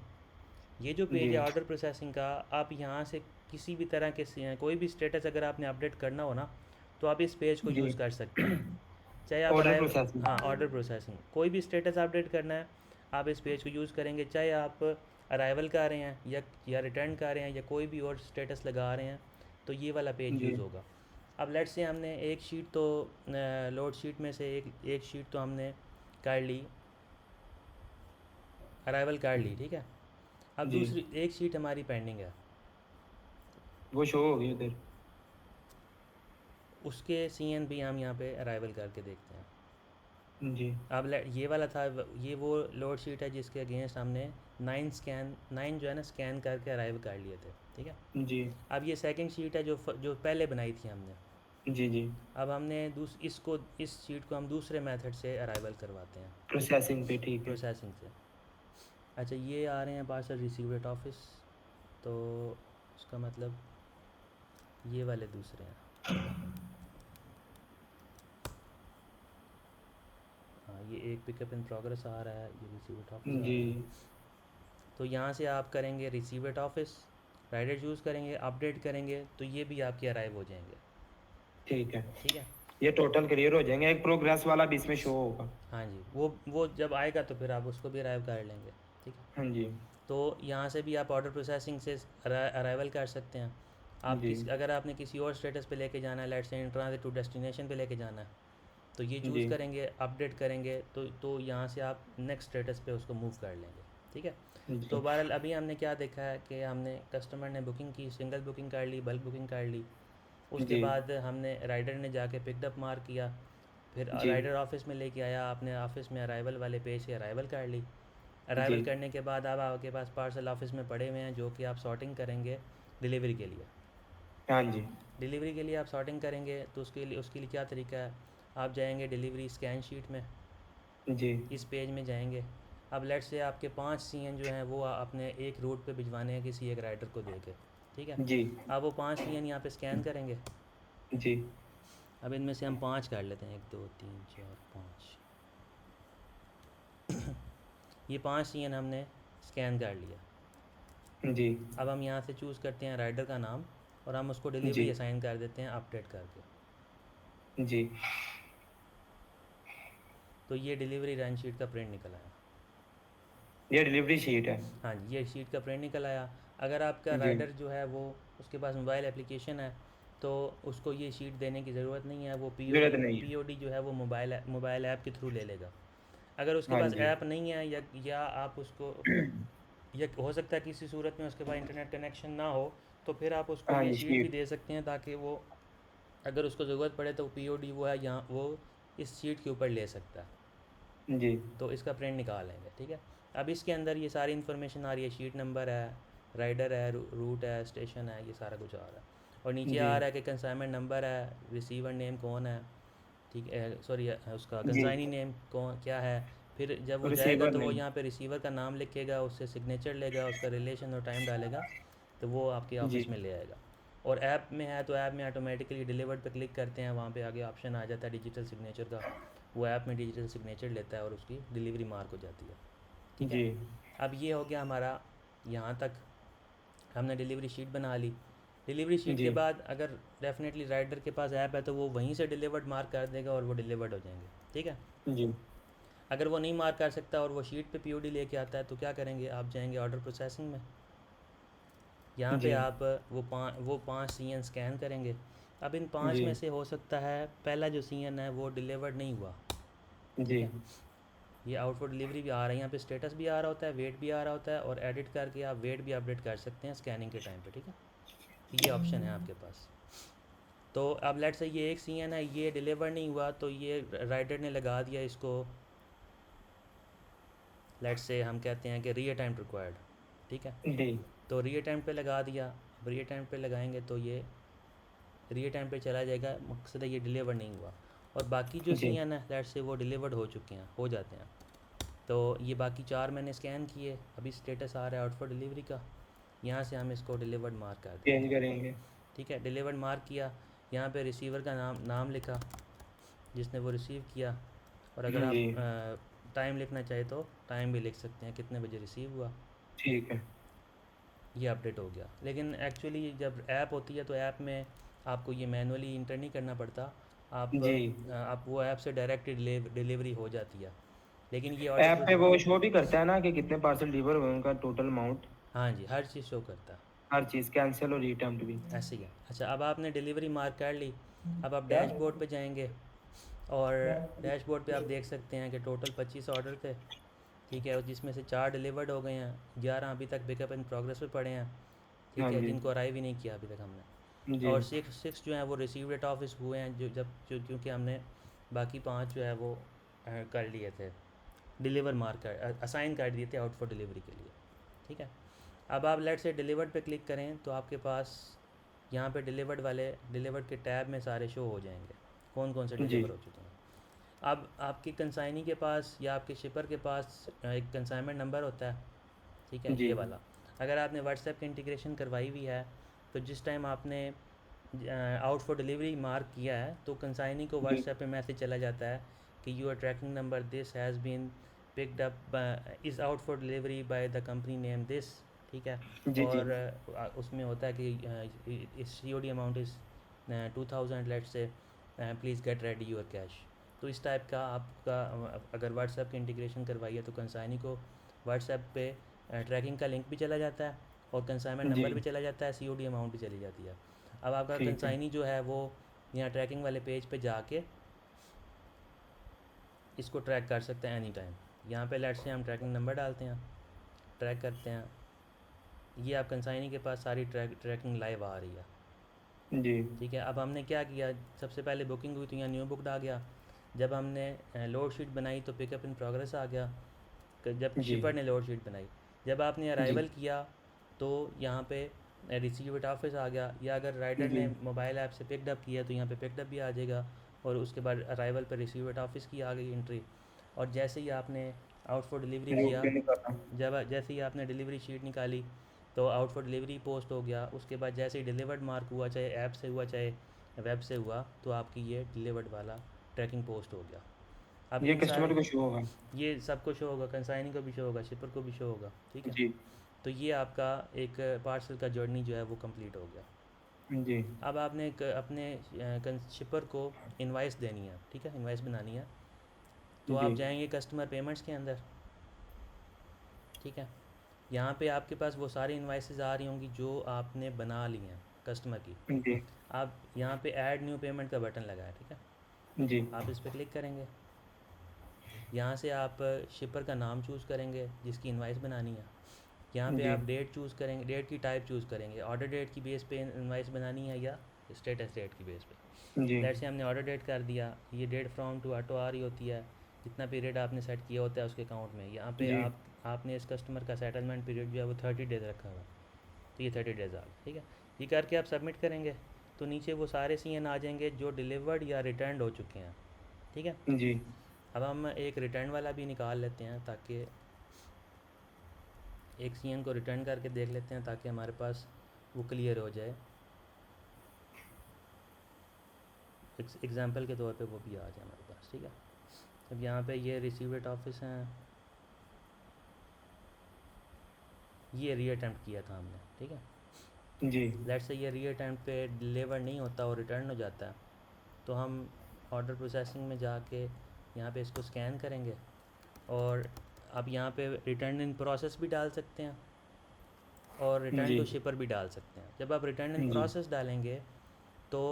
S1: ये जो पेज
S2: जी
S1: है ऑर्डर प्रोसेसिंग का, आप यहाँ से किसी भी तरह के कोई भी स्टेटस अगर आपने अपडेट करना हो ना तो आप इस पेज को
S2: जी।
S1: यूज़ कर सकते हैं। चाहे आप
S2: ऑर्डर
S1: अराइव
S2: प्रोसेसिंग।
S1: हाँ, ऑर्डर प्रोसेसिंग कोई भी स्टेटस अपडेट करना है आप इस पेज को यूज़ करेंगे, चाहे आप अराइवल का रहे हैं या रिटर्न का रहे हैं या कोई भी और स्टेटस लगा रहे हैं तो ये वाला पेज
S2: जी
S1: यूज़ होगा। अब लेट से हमने एक शीट तो लोड शीट में से एक शीट तो हमने कर ली, अराइवल कर ली, ठीक है। अब
S2: जी।
S1: दूसरी एक शीट हमारी पेंडिंग है,
S2: वो शो हो गई उधर।
S1: उसके सीएन भी हम यहाँ पे अराइवल करके देखते हैं।
S2: जी
S1: अब ये वाला था ये वो लोड शीट है जिसके अगेंस्ट हमने 9 जो है ना स्कैन करके अराइव कर लिए थे, ठीक है।
S2: जी
S1: अब ये सेकंड शीट है जो पहले बनाई थी हमने।
S2: जी जी।
S1: अब हमने इस शीट को हम दूसरे मेथड से अराइवल करवाते हैं,
S2: प्रोसेसिंग पे, ठीक है।
S1: प्रोसेसिंग से। अच्छा, ये आ रहे हैं पार्सल रिसीव एट ऑफिस, तो उसका मतलब ये वाले दूसरे हैं। हाँ, ये एक पिकअप इन प्रोग्रेस आ रहा है, ये रिसीव एट ऑफिस आ
S2: जी
S1: रहा है। तो यहाँ से आप करेंगे receive at office, rider choose करेंगे, अपडेट करेंगे तो ये भी आपके अराइव हो जाएंगे,
S2: ठीक है।
S1: ठीक है।
S2: ये टोटल क्लियर हो जाएंगे, एक प्रोग्रेस वाला भी इसमें शो होगा।
S1: हाँ जी, वो जब आएगा तो फिर आप उसको भी अराइव कर लेंगे, ठीक है।
S2: हाँ जी
S1: तो यहाँ से भी आप ऑर्डर प्रोसेसिंग से अराइवल कर सकते हैं। आप
S2: जी
S1: अगर आपने किसी और स्टेटस पे लेके जाना है, let's say in transit to destination पे लेके जाना है, तो ये
S2: जी
S1: चूज़ करेंगे, अपडेट करेंगे तो यहाँ से आप नेक्स्ट स्टेटस पे उसको मूव कर लेंगे, ठीक है।
S2: जी
S1: तो बहरहाल अभी हमने क्या देखा है कि हमने कस्टमर ने बुकिंग की, सिंगल बुकिंग कर ली, बल्क बुकिंग कर ली, उसके
S2: जी
S1: बाद हमने राइडर ने जाके पिकअप मार्क किया, फिर
S2: जी
S1: राइडर ऑफिस में लेके आया, आपने ऑफिस में अराइवल वाले पेज से अराइवल कर ली।
S2: जी।
S1: अराइवल करने के बाद अब आपके पास पार्सल ऑफिस में पड़े हुए हैं जो कि आप सॉर्टिंग करेंगे डिलीवरी के लिए।
S2: हाँ जी।
S1: डिलीवरी के लिए आप सॉर्टिंग करेंगे तो उसके लिए क्या तरीका है, आप जाएंगे डिलीवरी स्कैन शीट में,
S2: जी
S1: इस पेज में जाएंगे। अब लेट से आपके 5 CN जो हैं वो अपने एक रूट पे भिजवाने हैं किसी एक राइडर को दे के, ठीक है।
S2: जी
S1: अब वो 5 CN यहाँ पे स्कैन करेंगे।
S2: जी
S1: अब इनमें से हम 5 कर लेते हैं, 1 2 3 4 5। ये 5 CN हमने स्कैन कर लिया।
S2: जी
S1: अब हम यहाँ से चूज़ करते हैं राइडर का नाम और हम उसको
S2: जी
S1: डिलीवरी असाइन कर देते हैं अपडेट करके।
S2: जी।
S1: तो ये डिलीवरी रन शीट का प्रिंट निकल आया।
S2: ये डिलीवरी शीट है।
S1: हाँ जी, ये शीट का प्रिंट निकल आया। अगर आपका
S2: जी।
S1: राइडर जो है वो उसके पास मोबाइल एप्लीकेशन है तो उसको ये शीट देने की ज़रूरत नहीं है, वो
S2: जरूरत
S1: पीओडी
S2: नहीं है।
S1: पीओडी जो है वो मोबाइल ऐप के थ्रू ले लेगा। अगर उसके
S2: हाँ
S1: पास
S2: जी।
S1: ऐप नहीं है या आप उसको, या हो सकता है किसी सूरत में उसके पास इंटरनेट कनेक्शन ना हो, तो फिर आप उसको
S2: हाँ
S1: ये
S2: जी
S1: शीट भी
S2: शीट।
S1: दे सकते हैं ताकि वो अगर उसको ज़रूरत पड़े तो पीओडी वो है यहाँ वो इस शीट के ऊपर ले सकता है।
S2: जी
S1: तो इसका प्रिंट निकालेंगे, ठीक है। अब इसके अंदर ये सारी इन्फॉर्मेशन आ रही है, शीट नंबर है, राइडर है, रूट है, स्टेशन है, ये सारा कुछ आ रहा है। और नीचे
S2: जी
S1: आ रहा है कि कंसाइनमेंट नंबर है, रिसीवर नेम कौन है, ठीक है, सॉरी उसका
S2: जी।
S1: कंसाइनी नेम कौन क्या है। फिर जब वो जाएगा
S2: रिसीवर
S1: तो वो
S2: नहीं।
S1: यहाँ पे रिसीवर का नाम लिखेगा, उससे सिग्नेचर लेगा, उसका रिलेशन और टाइम डालेगा, तो वो आपके
S2: जी
S1: ऑफिस में ले आएगा। और ऐप में है तो ऐप में ऑटोमेटिकली डिलीवर्ड पे क्लिक करते हैं, वहाँ पे आगे ऑप्शन आ जाता है डिजिटल सिग्नेचर का, वो ऐप में डिजिटल सिग्नेचर लेता है और उसकी डिलीवरी मार्क हो जाती है, ठीक है।
S2: जी
S1: अब ये हो गया हमारा, यहाँ तक हमने डिलीवरी शीट बना ली। डिलीवरी शीट
S2: जी
S1: के बाद अगर डेफिनेटली राइडर के पास ऐप है तो वो वहीं से डिलीवर्ड मार्क कर देगा और वो डिलीवर्ड हो जाएंगे, ठीक है।
S2: जी
S1: अगर वो नहीं मार्क कर सकता और वो शीट पे पीओडी लेके आता है तो क्या करेंगे, आप जाएंगे ऑर्डर प्रोसेसिंग में, यहाँ पे
S2: जी
S1: आप वो 5 CN स्कैन करेंगे। अब इन 5
S2: जी
S1: में से हो सकता है पहला जो CN है वो डिलीवर्ड नहीं हुआ,
S2: जी
S1: ठीक है। ये आउट फॉर डिलीवरी भी आ रहा है, यहाँ पे स्टेटस भी आ रहा होता है, वेट भी आ रहा होता है, और एडिट करके आप वेट भी अपडेट कर सकते हैं स्कैनिंग के टाइम पे, ठीक है। ये ऑप्शन है आपके पास। तो अब लेट से ये एक CN है, ये डिलीवर नहीं हुआ तो ये राइडर ने लगा दिया इसको, लेट से हम कहते हैं कि री अटेम्प्ट रिक्वायर्ड, ठीक है।
S2: जी
S1: तो री अटेम्प्ट पे लगा दिया। अब री अटेम्प्ट पे लगाएंगे तो ये री अटेम्प्ट पे चला जाएगा, मकसद है ये डिलीवर नहीं हुआ। और बाकी जो
S2: जी
S1: CN है लेट से वो डिलीवर्ड हो चुके हैं, हो जाते हैं। तो ये बाकी 4 मैंने स्कैन किए, अभी स्टेटस आ रहा है आउट फॉर डिलीवरी का, यहाँ से हम इसको डिलीवर्ड मार्क कर देंगे,
S2: चेंज करेंगे।
S1: ठीक है। डिलीवर्ड मार्क किया, यहाँ पे रिसीवर का नाम नाम लिखा जिसने वो रिसीव किया, और अगर
S2: जी
S1: आप टाइम लिखना चाहे तो टाइम भी लिख सकते हैं, कितने बजे रिसीव हुआ।
S2: ठीक है।
S1: ये अपडेट हो गया। लेकिन एक्चुअली जब ऐप होती है तो ऐप में आपको ये मैनुअली इंटर नहीं करना पड़ता,
S2: जी
S1: आप वो ऐप से डायरेक्ट डिलीवरी हो जाती है। लेकिन ये ऑर्डर
S2: ऐप पे वो शो भी करता है ना कि कितने पार्सल डिलीवर हुए, उनका टोटल अमाउंट,
S1: हाँ जी, हर चीज़ शो करता है।
S2: हर चीज़ कैंसिल और रिटर्न भी।
S1: ऐसे ही है। अच्छा, अब आपने डिलीवरी मार्क कर ली, अब आप
S2: क्या?
S1: डैशबोर्ड पे जाएंगे और डैशबोर्ड पे आप देख सकते हैं कि टोटल 25 ऑर्डर थे, ठीक है, और जिसमें से 4 डिलीवर्ड हो गए हैं, 11 अभी तक पिकअप इन प्रोग्रेस पे पड़े हैं,
S2: हाँ
S1: ठीक है,
S2: जी।
S1: जिनको अराइव ही नहीं किया अभी तक हमने।
S2: जी
S1: और सिक्स सिक्स जो हैं वो रिसीव एट ऑफिस हुए हैं, जो क्योंकि हमने बाकी 5 जो है वो कर लिए थे, डिलीवर मार्क कर असाइन कर दिए थे आउट फॉर डिलीवरी के लिए, ठीक है। अब आप लेट से डिलीवर्ड पे क्लिक करें तो आपके पास यहाँ पे डिलीवर्ड के टैब में सारे शो हो जाएंगे कौन कौन से
S2: जी
S1: डिलीवर हो चुके हैं। अब आपकी कंसाइनी के पास या आपके शिपर के पास एक कंसाइनमेंट नंबर होता है, ठीक है,
S2: जी
S1: ये वाला। अगर आपने व्हाट्सएप की इंटीग्रेशन करवाई हुई है तो जिस टाइम आपने आउट फॉर डिलीवरी मार्क किया है तो कंसाइनी को
S2: जी
S1: व्हाट्सएप पे मैसेज चला जाता है कि your tracking number this has been picked up is out for delivery by the company name this, ठीक है।
S2: जी जी
S1: और उसमें होता है कि इस COD अमाउंट इज़ 2000 लेट से, please get ready your cash. तो इस टाइप का आपका अगर व्हाट्सएप की इंटीग्रेशन करवाइए तो कंसाइनी को व्हाट्सएप पे ट्रैकिंग का लिंक भी चला जाता है और कंसाइनमेंट
S2: जी।
S1: नंबर भी चला जाता है, COD अमाउंट भी चली जाती है। अब आपका
S2: ठीक है।
S1: कंसाइनी जो है वो यहाँ ट्रैकिंग वाले पेज पे जाके इसको ट्रैक कर सकते हैं एनी टाइम। यहाँ पे लेट से हम ट्रैकिंग नंबर डालते हैं, ट्रैक करते हैं, ये आप कंसाइनी के पास सारी ट्रैकिंग लाइव आ रही है,
S2: जी
S1: ठीक है। अब हमने क्या किया, सबसे पहले बुकिंग हुई तो यहाँ न्यू बुकड आ गया, जब हमने लोड शीट बनाई तो पिकअप इन प्रोग्रेस आ गया, जब
S2: जी
S1: शिपर ने लोड शीट बनाई। जब आपने
S2: जी
S1: अराइवल किया तो यहाँ पे रिसीव एट ऑफिस आ गया, या अगर राइडर
S2: जी
S1: ने मोबाइल ऐप से पिकड अप किया तो यहाँ पे पिकड अप भी आ जाएगा, और उसके बाद अराइवल पर रिसीव एट ऑफिस की आ गई एंट्री। और जैसे ही आपने आउट फॉर डिलीवरी
S2: रोड
S1: किया,
S2: पे नहीं करना।
S1: जब जैसे ही आपने डिलीवरी शीट निकाली तो आउट फॉर डिलीवरी पोस्ट हो गया। उसके बाद जैसे ही डिलीवर्ड मार्क हुआ, चाहे ऐप से हुआ चाहे वेब से हुआ, तो आपकी ये डिलीवर्ड वाला ट्रैकिंग पोस्ट हो गया। अब
S2: ये
S1: इन
S2: कस्टमर
S1: सारे,
S2: को शो होगा।
S1: ये सबको शो होगा, कंसाइनी को भी शो होगा, शिपर को भी शो होगा, ठीक है।
S2: जी
S1: तो ये आपका एक पार्सल का जर्नी जो है वो कंप्लीट हो गया।
S2: जी
S1: अब आपने अपने शिपर को इनवाइस देनी है, ठीक है, इनवाइस बनानी है। तो
S2: जी
S1: आप जाएंगे कस्टमर पेमेंट्स के अंदर, ठीक है। यहाँ पे आपके पास वो सारी इनवाइसेस आ रही होंगी जो आपने बना ली हैं कस्टमर की।
S2: जी
S1: आप यहाँ पे ऐड न्यू पेमेंट का बटन लगा है, ठीक है।
S2: जी
S1: आप इस पर क्लिक करेंगे, यहाँ से आप शिपर का नाम चूज़ करेंगे जिसकी इनवाइस बनानी है। यहाँ पे
S2: जी
S1: आप डेट चूज़ करेंगे, डेट की टाइप चूज़ करेंगे, ऑर्डर डेट की बेस पे इनवाइस बनानी है या स्टेटस डेट की बेस पे।
S2: जी
S1: लेट्स से हमने ऑर्डर डेट कर दिया, ये डेट फ्रॉम टू ऑटो आ रही होती है, जितना पीरियड आपने सेट किया होता है उसके अकाउंट में। यहाँ पे
S2: जी
S1: आपने इस कस्टमर का सेटलमेंट पीरियड जो है वो 30 डेज़ रखा हुआ है, तो ये 30 डेज़ आ गए, ठीक है। ये करके आप सबमिट करेंगे तो नीचे वो सारे सीएन आ जाएंगे जो डिलीवर्ड या रिटर्न हो चुके हैं, ठीक है।
S2: जी
S1: अब हम एक रिटर्न वाला भी निकाल लेते हैं, ताकि एक सीएन को रिटर्न करके देख लेते हैं ताकि हमारे पास वो क्लियर हो जाए, एग्जांपल के तौर पे वो भी आ जाए हमारे पास, ठीक है। अब यहाँ पे ये रिसीव एट ऑफिस हैं, ये री अटैम्प्ट किया था हमने, ठीक है।
S2: जी
S1: लेट्स से ये री अटैम्प्ट पे डिलीवर नहीं होता और रिटर्न हो जाता है, तो हम ऑर्डर प्रोसेसिंग में जाके यहाँ पे इसको स्कैन करेंगे, और अब यहाँ पे रिटर्न इन प्रोसेस भी डाल सकते हैं और रिटर्न
S2: जी
S1: टू शिपर भी डाल सकते हैं। जब आप रिटर्न इन
S2: जी
S1: प्रोसेस डालेंगे तो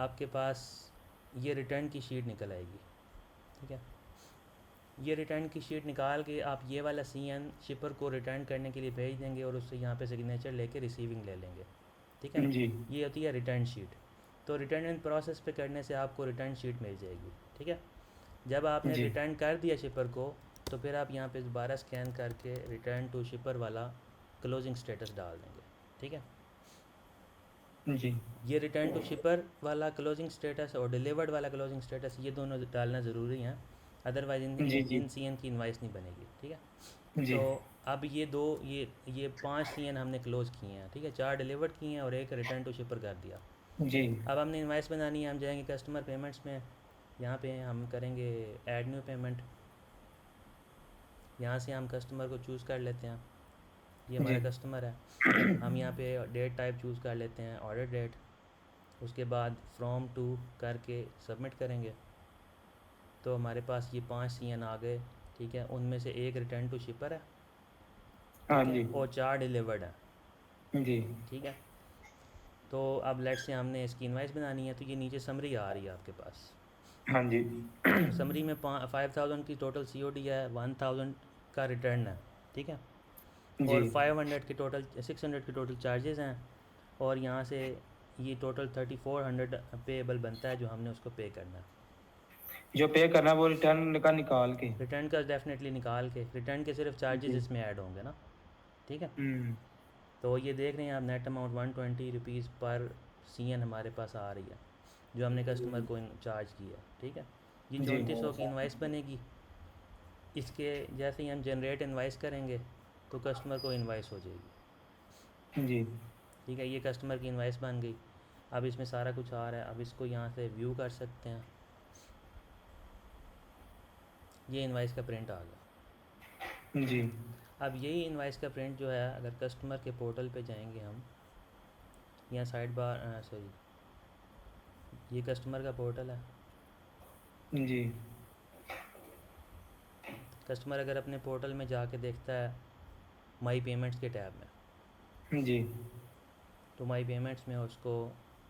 S1: आपके पास ये रिटर्न की शीट निकल आएगी, ठीक है। ये रिटर्न की शीट निकाल के आप ये वाला सीएन शिपर को रिटर्न करने के लिए भेज देंगे और उससे यहाँ पे सिग्नेचर लेके रिसीविंग ले लेंगे, ठीक है ना।
S2: जी
S1: ये होती है रिटर्न शीट। तो रिटर्न इन प्रोसेस पे करने से आपको रिटर्न शीट मिल जाएगी, ठीक है। जब आपने
S2: जी
S1: रिटर्न कर दिया शिपर को, तो फिर आप यहाँ पे दोबारा स्कैन करके रिटर्न टू शिपर वाला क्लोजिंग स्टेटस डाल देंगे, ठीक है।
S2: जी
S1: ये रिटर्न टू शिपर वाला क्लोजिंग स्टेटस और डिलीवर्ड वाला क्लोजिंग स्टेटस, ये दोनों डालना ज़रूरी हैं, अदरवाइज़ इन
S2: जी
S1: इन,
S2: जी
S1: इन सीएन की इनवाइस नहीं बनेगी, ठीक है।
S2: जी
S1: तो अब ये दो, ये 5 सीएन हमने क्लोज़ किए हैं, ठीक है, 4 डिलीवर्ड किए हैं और एक रिटर्न टू शिपर कर दिया।
S2: जी
S1: अब हमने इनवाइस बनानी है, हम जाएंगे कस्टमर पेमेंट्स में, यहाँ पे हम करेंगे ऐड न्यू पेमेंट। यहाँ से हम कस्टमर को चूज़ कर लेते हैं, ये
S2: जी
S1: हमारा कस्टमर है। हम यहाँ पे डेट टाइप चूज़ कर लेते हैं, ऑर्डर डेट। उसके बाद फ्रॉम टू करके सबमिट करेंगे, तो हमारे पास ये 5 सीएन आ गए, ठीक है। उनमें से एक रिटर्न टू शिपर है,
S2: हाँ
S1: ठीक है,
S2: जी
S1: और 4 डिलीवर्ड है,
S2: जी
S1: ठीक है। तो अब लेट से हमने इसकी इनवाइस बनानी है, तो ये नीचे समरी आ रही है आपके पास।
S2: हाँ जी
S1: समरी में 5000 की टोटल सीओडी है, 1000 का रिटर्न है, ठीक है,
S2: जी
S1: और 500 के टोटल 600 के टोटल चार्जेस हैं, और यहाँ से ये टोटल 3400 पेएबल बनता है जो हमने उसको पे करना है।
S2: जो पे करना है वो रिटर्न का निकाल के।
S1: रिटर्न का डेफिनेटली निकाल के, रिटर्न के सिर्फ चार्जेस
S2: जी
S1: इसमें ऐड होंगे ना, ठीक है।
S2: हम्म
S1: तो ये देख रहे हैं आप, नेट अमाउंट 120 रुपीज़ पर सीएन हमारे पास आ रही है जो हमने कस्टमर को चार्ज किया, ठीक है। ये
S2: जी
S1: 3400 की इनवाइस बनेगी। इसके जैसे ही हम जनरेट इनवाइस करेंगे तो कस्टमर को इनवाइस हो जाएगी,
S2: जी
S1: ठीक है। ये कस्टमर की इनवाइस बन गई। अब इसमें सारा कुछ आ रहा है, अब इसको यहाँ से व्यू कर सकते हैं। ये इनवाइस का प्रिंट आ गया।
S2: जी
S1: अब यही इनवाइस का प्रिंट जो है, अगर कस्टमर के पोर्टल पे जाएंगे हम, यहाँ साइड बार, सॉरी, ये कस्टमर का पोर्टल है।
S2: जी
S1: कस्टमर अगर अपने पोर्टल में जाके देखता है माई पेमेंट्स के टैब में,
S2: जी
S1: तो माई पेमेंट्स में उसको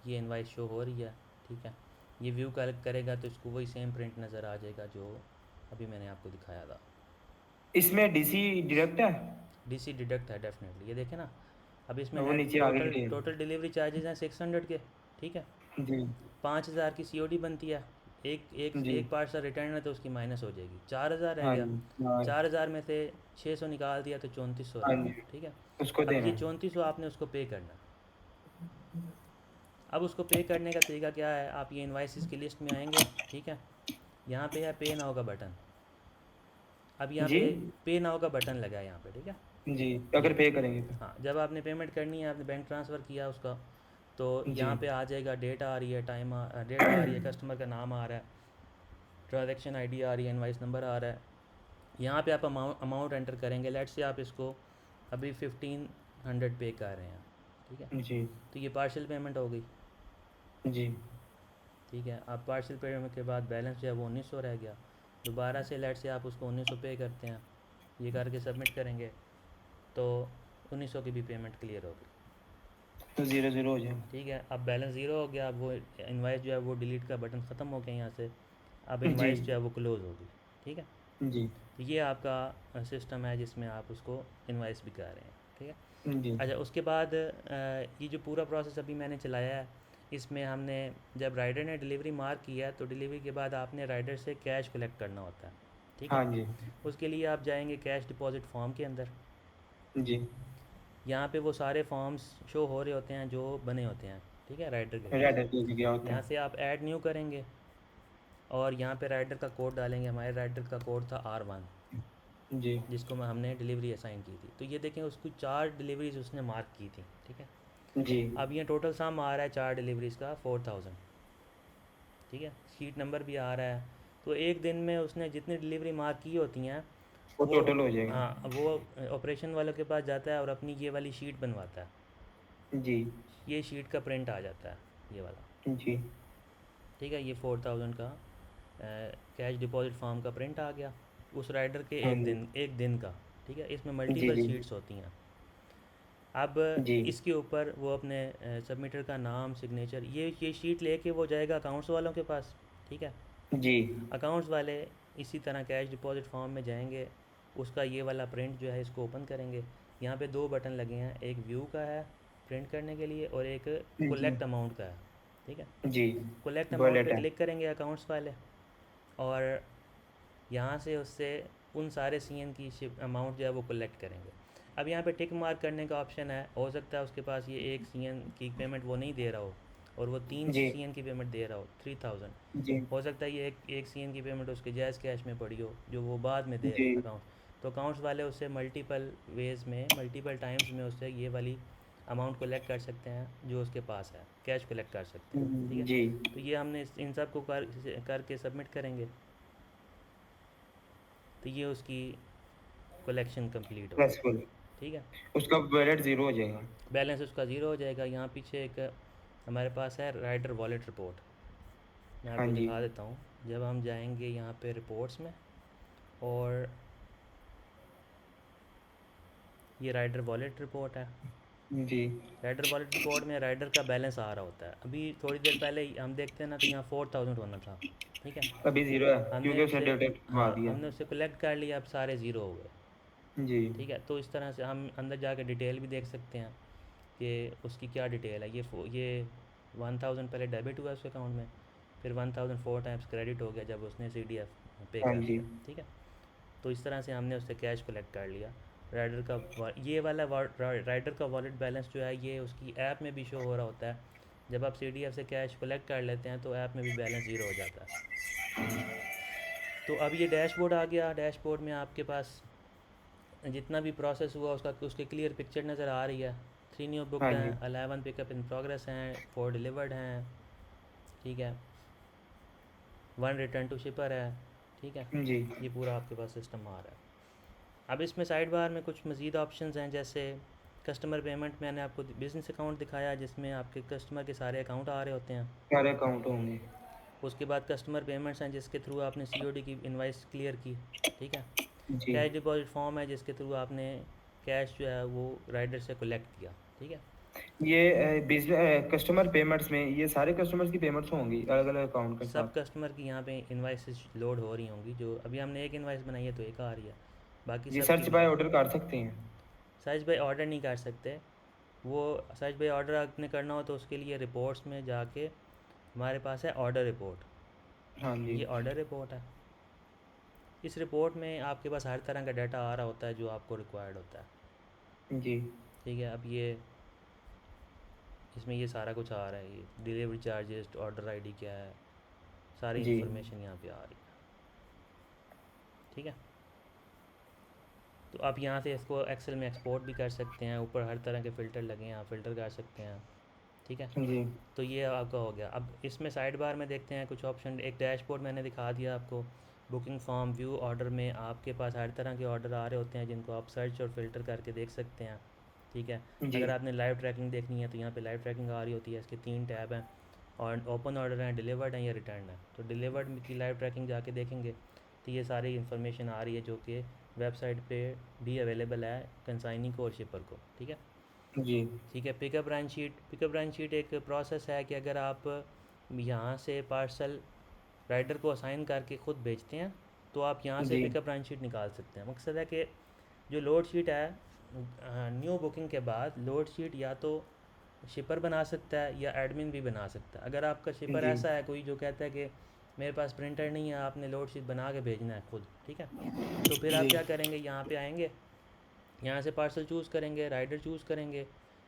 S1: ये इनवाइस शो हो रही है, ठीक है। ये व्यू करेगा तो इसको वही सेम प्रिंट नज़र आ जाएगा जो अभी मैंने आपको दिखाया था।
S2: इसमें डीसी डायरेक्ट है।
S1: डीसी डिडक्ट है डेफिनेटली, ये देखें ना। अब इसमें
S2: वो
S1: नेट
S2: नीचे आ गई
S1: total
S2: detail.
S1: Total delivery charges हैं 600 के, ठीक है।
S2: जी
S1: 5000 की सीओडी बनती है, एक एक
S2: जी
S1: एक पार्सल रिटर्न है तो उसकी माइनस हो जाएगी, 4000 रह
S2: हाँ
S1: गया।
S2: जी हाँ
S1: 4000 में से 600 निकाल दिया तो 3400
S2: हाँ
S1: रह
S2: जी,
S1: गया, ठीक है।
S2: उसको
S1: अब
S2: देना
S1: ये
S2: है।
S1: 3400 आपने उसको पे करना है। अब उसको पे करने का तरीका क्या है, आप ये इन्वाइसिस की लिस्ट में आएंगे, ठीक है। यहाँ पे है पे नाउ का बटन। अब यहाँ
S2: जी
S1: पे पे नाउ का बटन लगा है यहाँ पे, ठीक है।
S2: जी,
S1: ये
S2: अगर पे करेंगे तो।
S1: हाँ, जब आपने पेमेंट करनी है, आपने बैंक ट्रांसफ़र किया उसका, तो
S2: जी
S1: यहाँ पे आ जाएगा, डेट आ रही है, डेट आ रही है, कस्टमर का नाम आ रहा है, ट्रांजैक्शन आईडी आ रही है, इनवाइस नंबर आ रहा है। यहाँ पे आप अमाउंट एंटर करेंगे। लेट से आप इसको अभी 1500 पे कर रहे हैं, ठीक है।
S2: जी
S1: तो ये पार्शियल पेमेंट हो गई,
S2: जी
S1: ठीक है। अब पार्शियल पेमेंट के बाद बैलेंस जो है वो 1900 रह गया। दोबारा से लेट से आप उसको 1900 पे करते हैं, ये करके सबमिट करेंगे तो 1900 की भी पेमेंट क्लियर होगी,
S2: तो 0 0 हो जाएगा।
S1: ठीक है। अब बैलेंस ज़ीरो हो गया, अब वो इनवाइस जो है वो डिलीट का बटन ख़त्म हो गया यहाँ से। अब
S2: जी
S1: इनवाइस जो है वो क्लोज़ होगी, ठीक है।
S2: जी
S1: तो ये आपका सिस्टम है जिसमें आप उसको इनवाइस भी कर रहे हैं, ठीक है।
S2: जी
S1: अच्छा, उसके बाद ये जो पूरा प्रोसेस अभी मैंने चलाया है, इसमें हमने जब राइडर ने डिलीवरी मार्क किया तो डिलीवरी के बाद आपने राइडर से कैश कलेक्ट करना होता है, ठीक है।
S2: हाँ जी
S1: उसके लिए आप जाएंगे कैश डिपॉज़िट फॉर्म के अंदर।
S2: जी,
S1: यहाँ पे वो सारे फॉर्म्स शो हो रहे होते हैं जो बने होते हैं, ठीक है, राइडर के लिए।
S2: रेड हो गया होता
S1: यहाँ
S2: है।
S1: से आप ऐड न्यू करेंगे और यहाँ पे राइडर का कोड डालेंगे। हमारे राइडर का कोड था R1,
S2: जी
S1: जिसको मैं हमने डिलीवरी असाइन की थी। तो ये देखें, उसको 4 डिलीवरीज उसने मार्क की थी, ठीक है।
S2: जी
S1: अब ये टोटल सम आ रहा है 4 डिलीवरीज़ का 4000, ठीक है। शीट नंबर भी आ रहा है। तो एक दिन में उसने जितनी डिलीवरी मार्क की होती हैं
S2: वो
S1: वो,
S2: टोटल हो जाएगा।
S1: हाँ, वो ऑपरेशन वालों के पास जाता है और अपनी ये वाली शीट बनवाता है।
S2: जी
S1: ये शीट का प्रिंट आ जाता है, ये वाला,
S2: जी
S1: ठीक है। ये 4000 का कैश डिपॉजिट फॉर्म का प्रिंट आ गया उस राइडर के
S2: हाँ जी
S1: एक दिन का, ठीक है। इसमें
S2: जी
S1: मल्टीपल
S2: जी
S1: शीट्स होती हैं। अब
S2: जी
S1: इसके ऊपर वो अपने सबमिटर का नाम, सिग्नेचर, ये शीट लेके वो जाएगा अकाउंट्स वालों के पास, ठीक है।
S2: जी
S1: अकाउंट्स वाले इसी तरह कैश डिपॉजिट फॉर्म में जाएंगे, उसका ये वाला प्रिंट जो है इसको ओपन करेंगे। यहाँ पे 2 बटन लगे हैं, एक व्यू का है प्रिंट करने के लिए और एक
S2: जी
S1: कलेक्ट अमाउंट का है, ठीक है।
S2: जी,
S1: कलेक्ट अमाउंट
S2: वॉलेट
S1: पे
S2: है।
S1: क्लिक करेंगे अकाउंट्स वाले, और यहाँ से उससे उन सारे सीएन की शिप अमाउंट जो है वो कलेक्ट करेंगे। अब यहाँ पे टिक मार्क करने का ऑप्शन है, हो सकता है उसके पास ये एक सीएन की पेमेंट वो नहीं दे रहा हो और वो 3
S2: जी
S1: सीएन की पेमेंट दे रहा हो, 3000।
S2: जी
S1: हो सकता है ये एक सीएन की पेमेंट उसके जायज़ कैश में पड़ी हो जो वो बाद में दे
S2: जी
S1: अकाउंट। तो अकाउंट्स वाले उससे मल्टीपल वेज़ में, मल्टीपल टाइम्स में उससे ये वाली अमाउंट कलेक्ट कर सकते हैं जो उसके पास है, कैश कलेक्ट कर सकते हैं, ठीक है।
S2: जी
S1: तो ये हमने इन सब को करके सबमिट करेंगे तो ये उसकी कलेक्शन कंप्लीट हो गई,
S2: सक्सेसफुल,
S1: ठीक है।
S2: उसका वॉलेट 0 हो जाएगा।
S1: बैलेंस उसका ज़ीरो हो जाएगा। यहाँ पीछे एक हमारे पास है राइडर वॉलेट रिपोर्ट, मैं
S2: हाँ
S1: आपको
S2: जी
S1: दिखा देता हूँ। जब हम जाएंगे यहाँ पे रिपोर्ट्स में, और ये राइडर वॉलेट रिपोर्ट है।
S2: जी,
S1: राइडर वॉलेट रिपोर्ट में राइडर का बैलेंस आ रहा होता है। अभी थोड़ी देर पहले हम देखते हैं ना तो यहाँ 4000 होना था, ठीक है।
S2: अभी 0 है
S1: हमने
S2: क्योंकि उसने
S1: उससे,
S2: डेटा करवा
S1: हाँ,
S2: दिया।
S1: हमने उससे कलेक्ट कर लिया, अब सारे ज़ीरो हो गए,
S2: जी
S1: ठीक है। तो इस तरह से हम अंदर जाके डिटेल भी देख सकते हैं कि उसकी क्या डिटेल है। ये 1000 पहले डेबिट हुआ उसके अकाउंट में, फिर 1000 4 टाइम्स क्रेडिट हो गया जब उसने CDF पे
S2: हाँ
S1: कर
S2: जी
S1: दिया, ठीक है। तो इस तरह से हमने उससे कैश कलेक्ट कर लिया। राइडर का ये वाला राइडर का वॉलेट बैलेंस जो है ये उसकी ऐप में भी शो हो रहा होता है। जब आप CDF से कैश कलेक्ट कर लेते हैं तो ऐप में भी बैलेंस ज़ीरो हो जाता है। तो अब ये डैशबोर्ड आ गया। डैशबोर्ड में आपके पास जितना भी प्रोसेस हुआ उसका, उसकी क्लियर पिक्चर नज़र आ रही है। 3 न्यू बुकड
S2: हाँ जी
S1: हैं, 11 पिकअप इन प्रोग्रेस हैं, 4 डिलीवर्ड हैं, ठीक है, 1 रिटर्न टू शिपर है, ठीक है।
S2: जी
S1: ये पूरा आपके पास सिस्टम आ रहा है। अब इसमें साइड बार में कुछ मज़ीद ऑप्शंस हैं, जैसे कस्टमर पेमेंट। मैंने आपको बिज़नेस अकाउंट दिखाया जिसमें आपके कस्टमर के सारे अकाउंट आ रहे होते हैं।
S2: सारे अकाउंट होंगे।
S1: उसके बाद कस्टमर पेमेंट्स हैं जिसके थ्रू आपने COD की इनवाइस क्लियर की, ठीक है।
S2: जी,
S1: कैश डिपॉजिट फॉर्म है जिसके थ्रू आपने कैश जो है वो राइडर से कलेक्ट किया, ठीक है।
S2: ये बिजनेस कस्टमर पेमेंट्स में ये सारे कस्टमर्स की पेमेंट्स होंगी अलग अलग अकाउंट के
S1: सब
S2: साथ।
S1: कस्टमर की यहाँ पे इन्वाइसेस लोड हो रही होंगी। जो अभी हमने एक इन्वाइस बनाई है तो एक आ रही है, बाकी
S2: जी,
S1: सब की
S2: सर्च बाय ऑर्डर कर सकते हैं।
S1: सर्च बाय ऑर्डर नहीं कर सकते। वो सर्च बाय ऑर्डर आपने करना हो तो उसके लिए रिपोर्ट्स में जाके हमारे पास है ऑर्डर रिपोर्ट।
S2: हाँ जी।
S1: ये ऑर्डर रिपोर्ट है। इस रिपोर्ट में आपके पास हर तरह का डाटा आ रहा होता है जो आपको रिक्वायर्ड होता है।
S2: जी।
S1: ठीक है, अब ये इसमें ये सारा कुछ आ रहा है, ये डिलीवरी चार्जेस, ऑर्डर आईडी क्या है, सारी
S2: जी।
S1: इन्फॉर्मेशन यहाँ पे आ रही है। ठीक है, तो आप यहाँ से इसको एक्सेल में एक्सपोर्ट भी कर सकते हैं, ऊपर हर तरह के फ़िल्टर लगे हैं, आप फ़िल्टर कर सकते हैं। ठीक है,
S2: जी।
S1: तो ये आपका हो गया। अब इसमें साइड बार में देखते हैं कुछ ऑप्शन। एक डैशबोर्ड मैंने दिखा दिया आपको। बुकिंग फॉर्म व्यू ऑर्डर में आपके पास हर तरह के ऑर्डर आ रहे होते हैं जिनको आप सर्च और फिल्टर करके देख सकते हैं। ठीक है,
S2: जी।
S1: अगर आपने लाइव ट्रैकिंग देखनी है तो यहाँ पे लाइव ट्रैकिंग आ रही होती है। इसके 3 टैब हैं, और ओपन ऑर्डर हैं, डिलीवर्ड हैं या रिटर्न है। तो डिलीवर्ड की लाइव ट्रैकिंग जाके देखेंगे तो ये सारी इन्फॉर्मेशन आ रही है जो कि वेबसाइट पे भी अवेलेबल है कंसाइनी को और शिपर को। ठीक है।
S2: जी।
S1: ठीक है, पिकअप ब्रांच शीट एक प्रोसेस है कि अगर आप यहाँ से पार्सल राइडर को असाइन करके ख़ुद भेजते हैं तो आप यहाँ से
S2: जी।
S1: पिकअप ब्रांच शीट निकाल सकते हैं। मकसद है कि जो लोड शीट है, न्यू बुकिंग के बाद लोड शीट या तो शिपर बना सकता है या एडमिन भी बना सकता है। अगर आपका शिपर
S2: जी।
S1: ऐसा है कोई जो कहता है कि मेरे पास प्रिंटर नहीं है, आपने लोड शीट बना के भेजना है खुद, ठीक है, तो फिर आप
S2: जी।
S1: क्या करेंगे, यहाँ पे आएंगे, यहाँ से पार्सल चूज़ करेंगे, राइडर चूज़ करेंगे,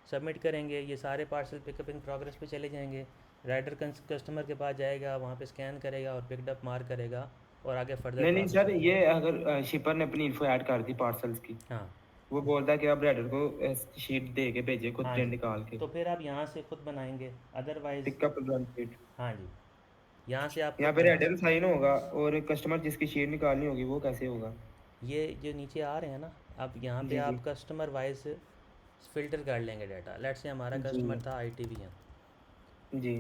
S1: सबमिट करेंगे, ये सारे पार्सल पिकअप इन प्रोग्रेस पे चले जाएंगे। राइडर कस्टमर के पास जाएगा, वहाँ पे स्कैन करेगा और पिकअप मार्क करेगा और आगे फर्दर
S2: नहीं नहीं
S1: प्रोसेस
S2: सर,
S1: होगी।
S2: ये अगर शिपर ने अपनी इन्फो ऐड कर दी पार्सल्स की,
S1: हाँ,
S2: वो बोलता है कि आप राइडर को शीट दे के भेजे खुद
S1: हाँ
S2: प्रिंट
S1: जी,
S2: निकाल के।
S1: तो फिर आप यहाँ से खुद बनाएंगे, अदरवाइज़
S2: पिकअप ब्रांच शीट।
S1: हाँ जी, यहाँ से आप खुद
S2: यहाँ पे
S1: बना
S2: राइडर
S1: सकते
S2: साइन होगा और कस्टमर जिसकी शीट निकालनी होगी वो कैसे होगा?
S1: हैं। ये जो नीचे आ रहे हैं ना, अब यहाँ पे
S2: जी। जी।
S1: आप कस्टमर वाइज फ़िल्टर कर लेंगे डाटा। लेट्स से हमारा
S2: जी।
S1: कस्टमर था ITVM।
S2: जी।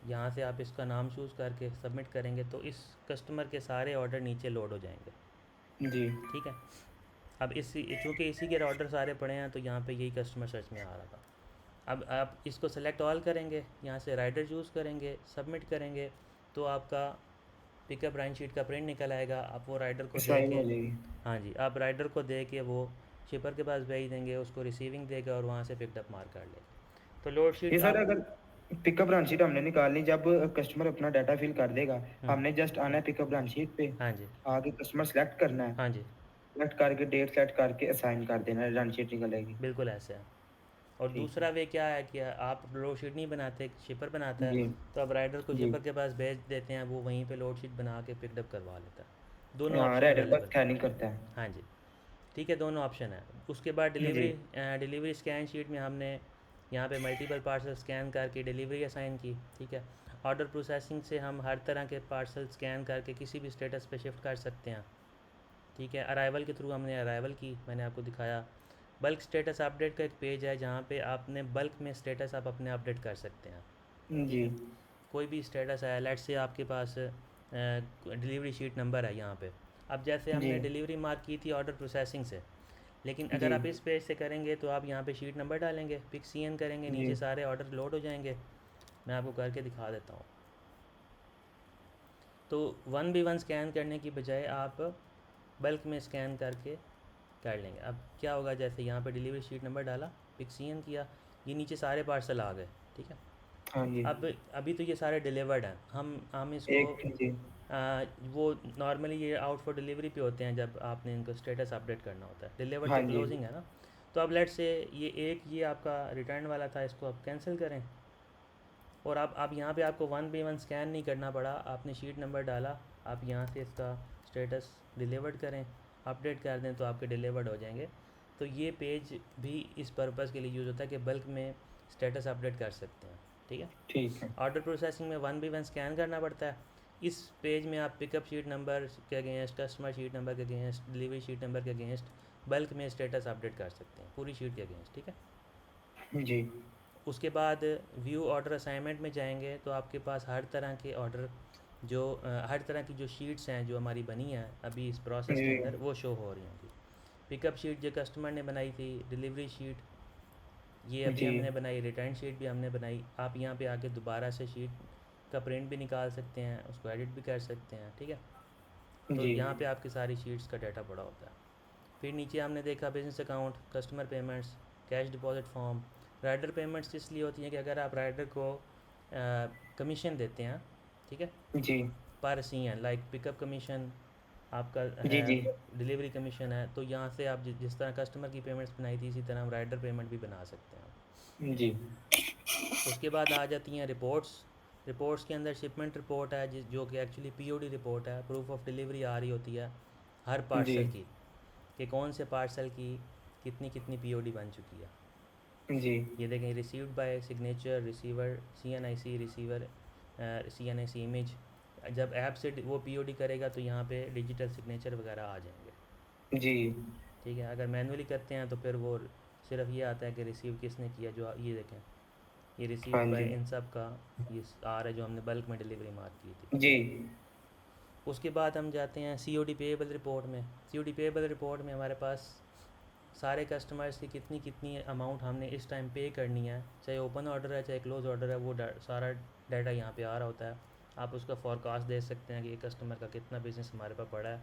S1: यहाँ से आप इसका नाम चूज़ करके सबमिट करेंगे तो इस कस्टमर के सारे ऑर्डर नीचे लोड हो जाएंगे।
S2: जी।
S1: ठीक है, अब इसी चूँकि इसी के ऑर्डर सारे पड़े हैं तो यहाँ पे यही कस्टमर सर्च में आ रहा था। अब आप इसको सेलेक्ट ऑल करेंगे, यहाँ से राइडर चूज़ करेंगे, सबमिट करेंगे, तो आपका पिकअप ब्रांच शीट का प्रिंट निकल आएगा। आप वो राइडर को दे
S2: साइन
S1: के,
S2: हो जाएगी।
S1: हाँ जी, आप राइडर को दे के वो शिपर के पास भेज देंगे, उसको रिसीविंग देगा और वहाँ से पिकअप मार्क कर लेगा। तो लोड शीट
S2: ये सर
S1: आप,
S2: अगर पिकअप ब्रांच शीट हमने निकालनी, जब कस्टमर अपना डाटा फिल कर देगा,
S1: हम्म,
S2: हमने जस्ट आना है पिकअप ब्रांच शीट पे,
S1: हाँ जी,
S2: आगे कस्टमर सेलेक्ट करना है,
S1: हाँ जी,
S2: सेलेक्ट करके डेट सेट करके असाइन कर देना है, ब्रांच शीट निकलेगी।
S1: बिल्कुल ऐसे है। और
S2: ठीक है।
S1: दूसरा वे क्या है कि आप लोड शीट नहीं बनाते, शिपर बनाता है,
S2: जी।
S1: तो आप राइडर को
S2: जी।
S1: शिपर के पास भेज देते हैं, वो वहीं पे लोड शीट बना के पिकअप करवा लेता है। दोनों
S2: हाँ,
S1: ऑप्शन
S2: राइडर बस
S1: अवेलेबल है।
S2: स्कैनिंग करता है।
S1: हाँ जी, ठीक है, दोनों ऑप्शन है। उसके बाद
S2: जी।
S1: डिलीवरी स्कैन शीट में हमने यहाँ पे मल्टीपल पार्सल स्कैन करके डिलीवरी असाइन की। ठीक है, ऑर्डर प्रोसेसिंग से हम हर तरह के पार्सल स्कैन करके किसी भी स्टेटस पे शिफ्ट कर सकते हैं। ठीक है, अराइवल के थ्रू हमने अराइवल की, मैंने आपको दिखाया। बल्क स्टेटस अपडेट का एक पेज है जहाँ पे आपने बल्क में स्टेटस आप अपने अपडेट कर सकते हैं। ठीक
S2: जी।
S1: है, कोई भी स्टेटस है, लेट्स से आपके पास डिलीवरी शीट नंबर है यहाँ पे। अब जैसे
S2: जी।
S1: हमने डिलीवरी मार्क की थी ऑर्डर प्रोसेसिंग से, लेकिन
S2: जी।
S1: अगर आप इस पेज से करेंगे तो आप यहाँ पे शीट नंबर डालेंगे, पिक CN करेंगे,
S2: जी।
S1: नीचे सारे ऑर्डर लोड हो जाएंगे। मैं आपको करके दिखा देता हूँ। तो 1 by 1 स्कैन करने की बजाय आप बल्क में स्कैन करके कर लेंगे। अब क्या होगा, जैसे यहाँ पे डिलीवरी शीट नंबर डाला, पिक CN किया, ये नीचे सारे पार्सल आ गए। ठीक है,
S2: हाँ जी।
S1: अब अभी तो ये सारे डिलीवर्ड हैं, हम इसको
S2: एक। जी।
S1: वो नॉर्मली ये आउट फॉर डिलीवरी पे होते हैं जब आपने इनको स्टेटस अपडेट करना होता है। डिलीवर्ड
S2: हाँ
S1: तो
S2: जी।
S1: क्लोजिंग है ना। तो अब लेट्स से ये आपका रिटर्न वाला था, इसको आप कैंसिल करें, और अब यहाँ पे आपको 1 by 1 स्कैन नहीं करना पड़ा, आपने शीट नंबर डाला, आप यहाँ से इसका स्टेटस डिलीवर्ड करें, अपडेट कर दें तो आपके डिलीवर्ड हो जाएंगे। तो ये पेज भी इस पर्पज़ के लिए यूज़ होता है कि बल्क में स्टेटस अपडेट कर सकते हैं। ठीक है,
S2: ठीक है।
S1: ऑर्डर प्रोसेसिंग में 1 by 1 स्कैन करना पड़ता है। इस पेज में आप पिकअप शीट नंबर के अगेंस्ट, कस्टमर शीट नंबर के अगेंस्ट, डिलीवरी शीट नंबर के अगेंस्ट बल्क में स्टेटस अपडेट कर सकते हैं पूरी शीट के अगेंस्ट। ठीक है,
S2: जी।
S1: उसके बाद व्यू ऑर्डर असाइनमेंट में जाएंगे तो आपके पास हर तरह के ऑर्डर जो हर तरह की जो शीट्स हैं जो हमारी बनी हैं अभी इस प्रोसेस के अंदर,
S2: जी।
S1: वो शो हो रही होंगी। पिकअप शीट जो कस्टमर ने बनाई थी, डिलीवरी शीट ये अभी
S2: जी।
S1: हमने बनाई, रिटर्न शीट भी हमने बनाई। आप यहाँ पे आके दोबारा से शीट का प्रिंट भी निकाल सकते हैं, उसको एडिट भी कर सकते हैं। ठीक है, तो
S2: जी।
S1: यहाँ पे आपकी सारी शीट्स का डाटा पड़ा होता है। फिर नीचे हमने देखा business account, customer payments, cash deposit form. Rider payments इसलिए होती हैं कि अगर आप राइडर को कमीशन देते हैं, ठीक है,
S2: जी
S1: पर सीएन लाइक पिकअप कमीशन आपका
S2: जी
S1: है,
S2: जी
S1: डिलीवरी कमीशन है, तो यहाँ से आप जिस तरह कस्टमर की पेमेंट्स बनाई थी इसी तरह हम राइडर पेमेंट भी बना सकते हैं।
S2: जी
S1: उसके बाद आ जाती हैं रिपोर्ट्स। रिपोर्ट्स के अंदर शिपमेंट रिपोर्ट है जो कि एक्चुअली पीओडी रिपोर्ट है, प्रूफ ऑफ डिलीवरी आ रही होती है हर
S2: जी
S1: पार्सल की, कि कौन से पार्सल की कितनी कितनी पीओडी बन चुकी है।
S2: जी
S1: ये देखें, received by signature receiver, CNIC receiver, CNIC image. जब ऐप से वो पीओडी करेगा तो यहाँ पे डिजिटल सिग्नेचर वगैरह आ जाएंगे।
S2: जी
S1: ठीक है, अगर मैनुअली करते हैं तो फिर वो सिर्फ ये आता है कि रिसीव किसने किया। जो ये देखें, ये
S2: हाँ
S1: रिसीव्ड बाय
S2: जी
S1: इन सब का ये आ रहा है जो हमने बल्क में डिलीवरी मार्क की थी।
S2: जी
S1: उसके बाद हम जाते हैं सीओडी पेएबल रिपोर्ट में। सीओडी पेएबल रिपोर्ट में हमारे पास सारे कस्टमर्स की कितनी कितनी अमाउंट हमने इस टाइम पे करनी है, चाहे ओपन ऑर्डर है चाहे क्लोज ऑर्डर है, वो सारा डाटा यहाँ पे आ रहा होता है। आप उसका फॉरकास्ट दे सकते हैं कि ये कस्टमर का कितना बिज़नेस हमारे पास पड़ा है,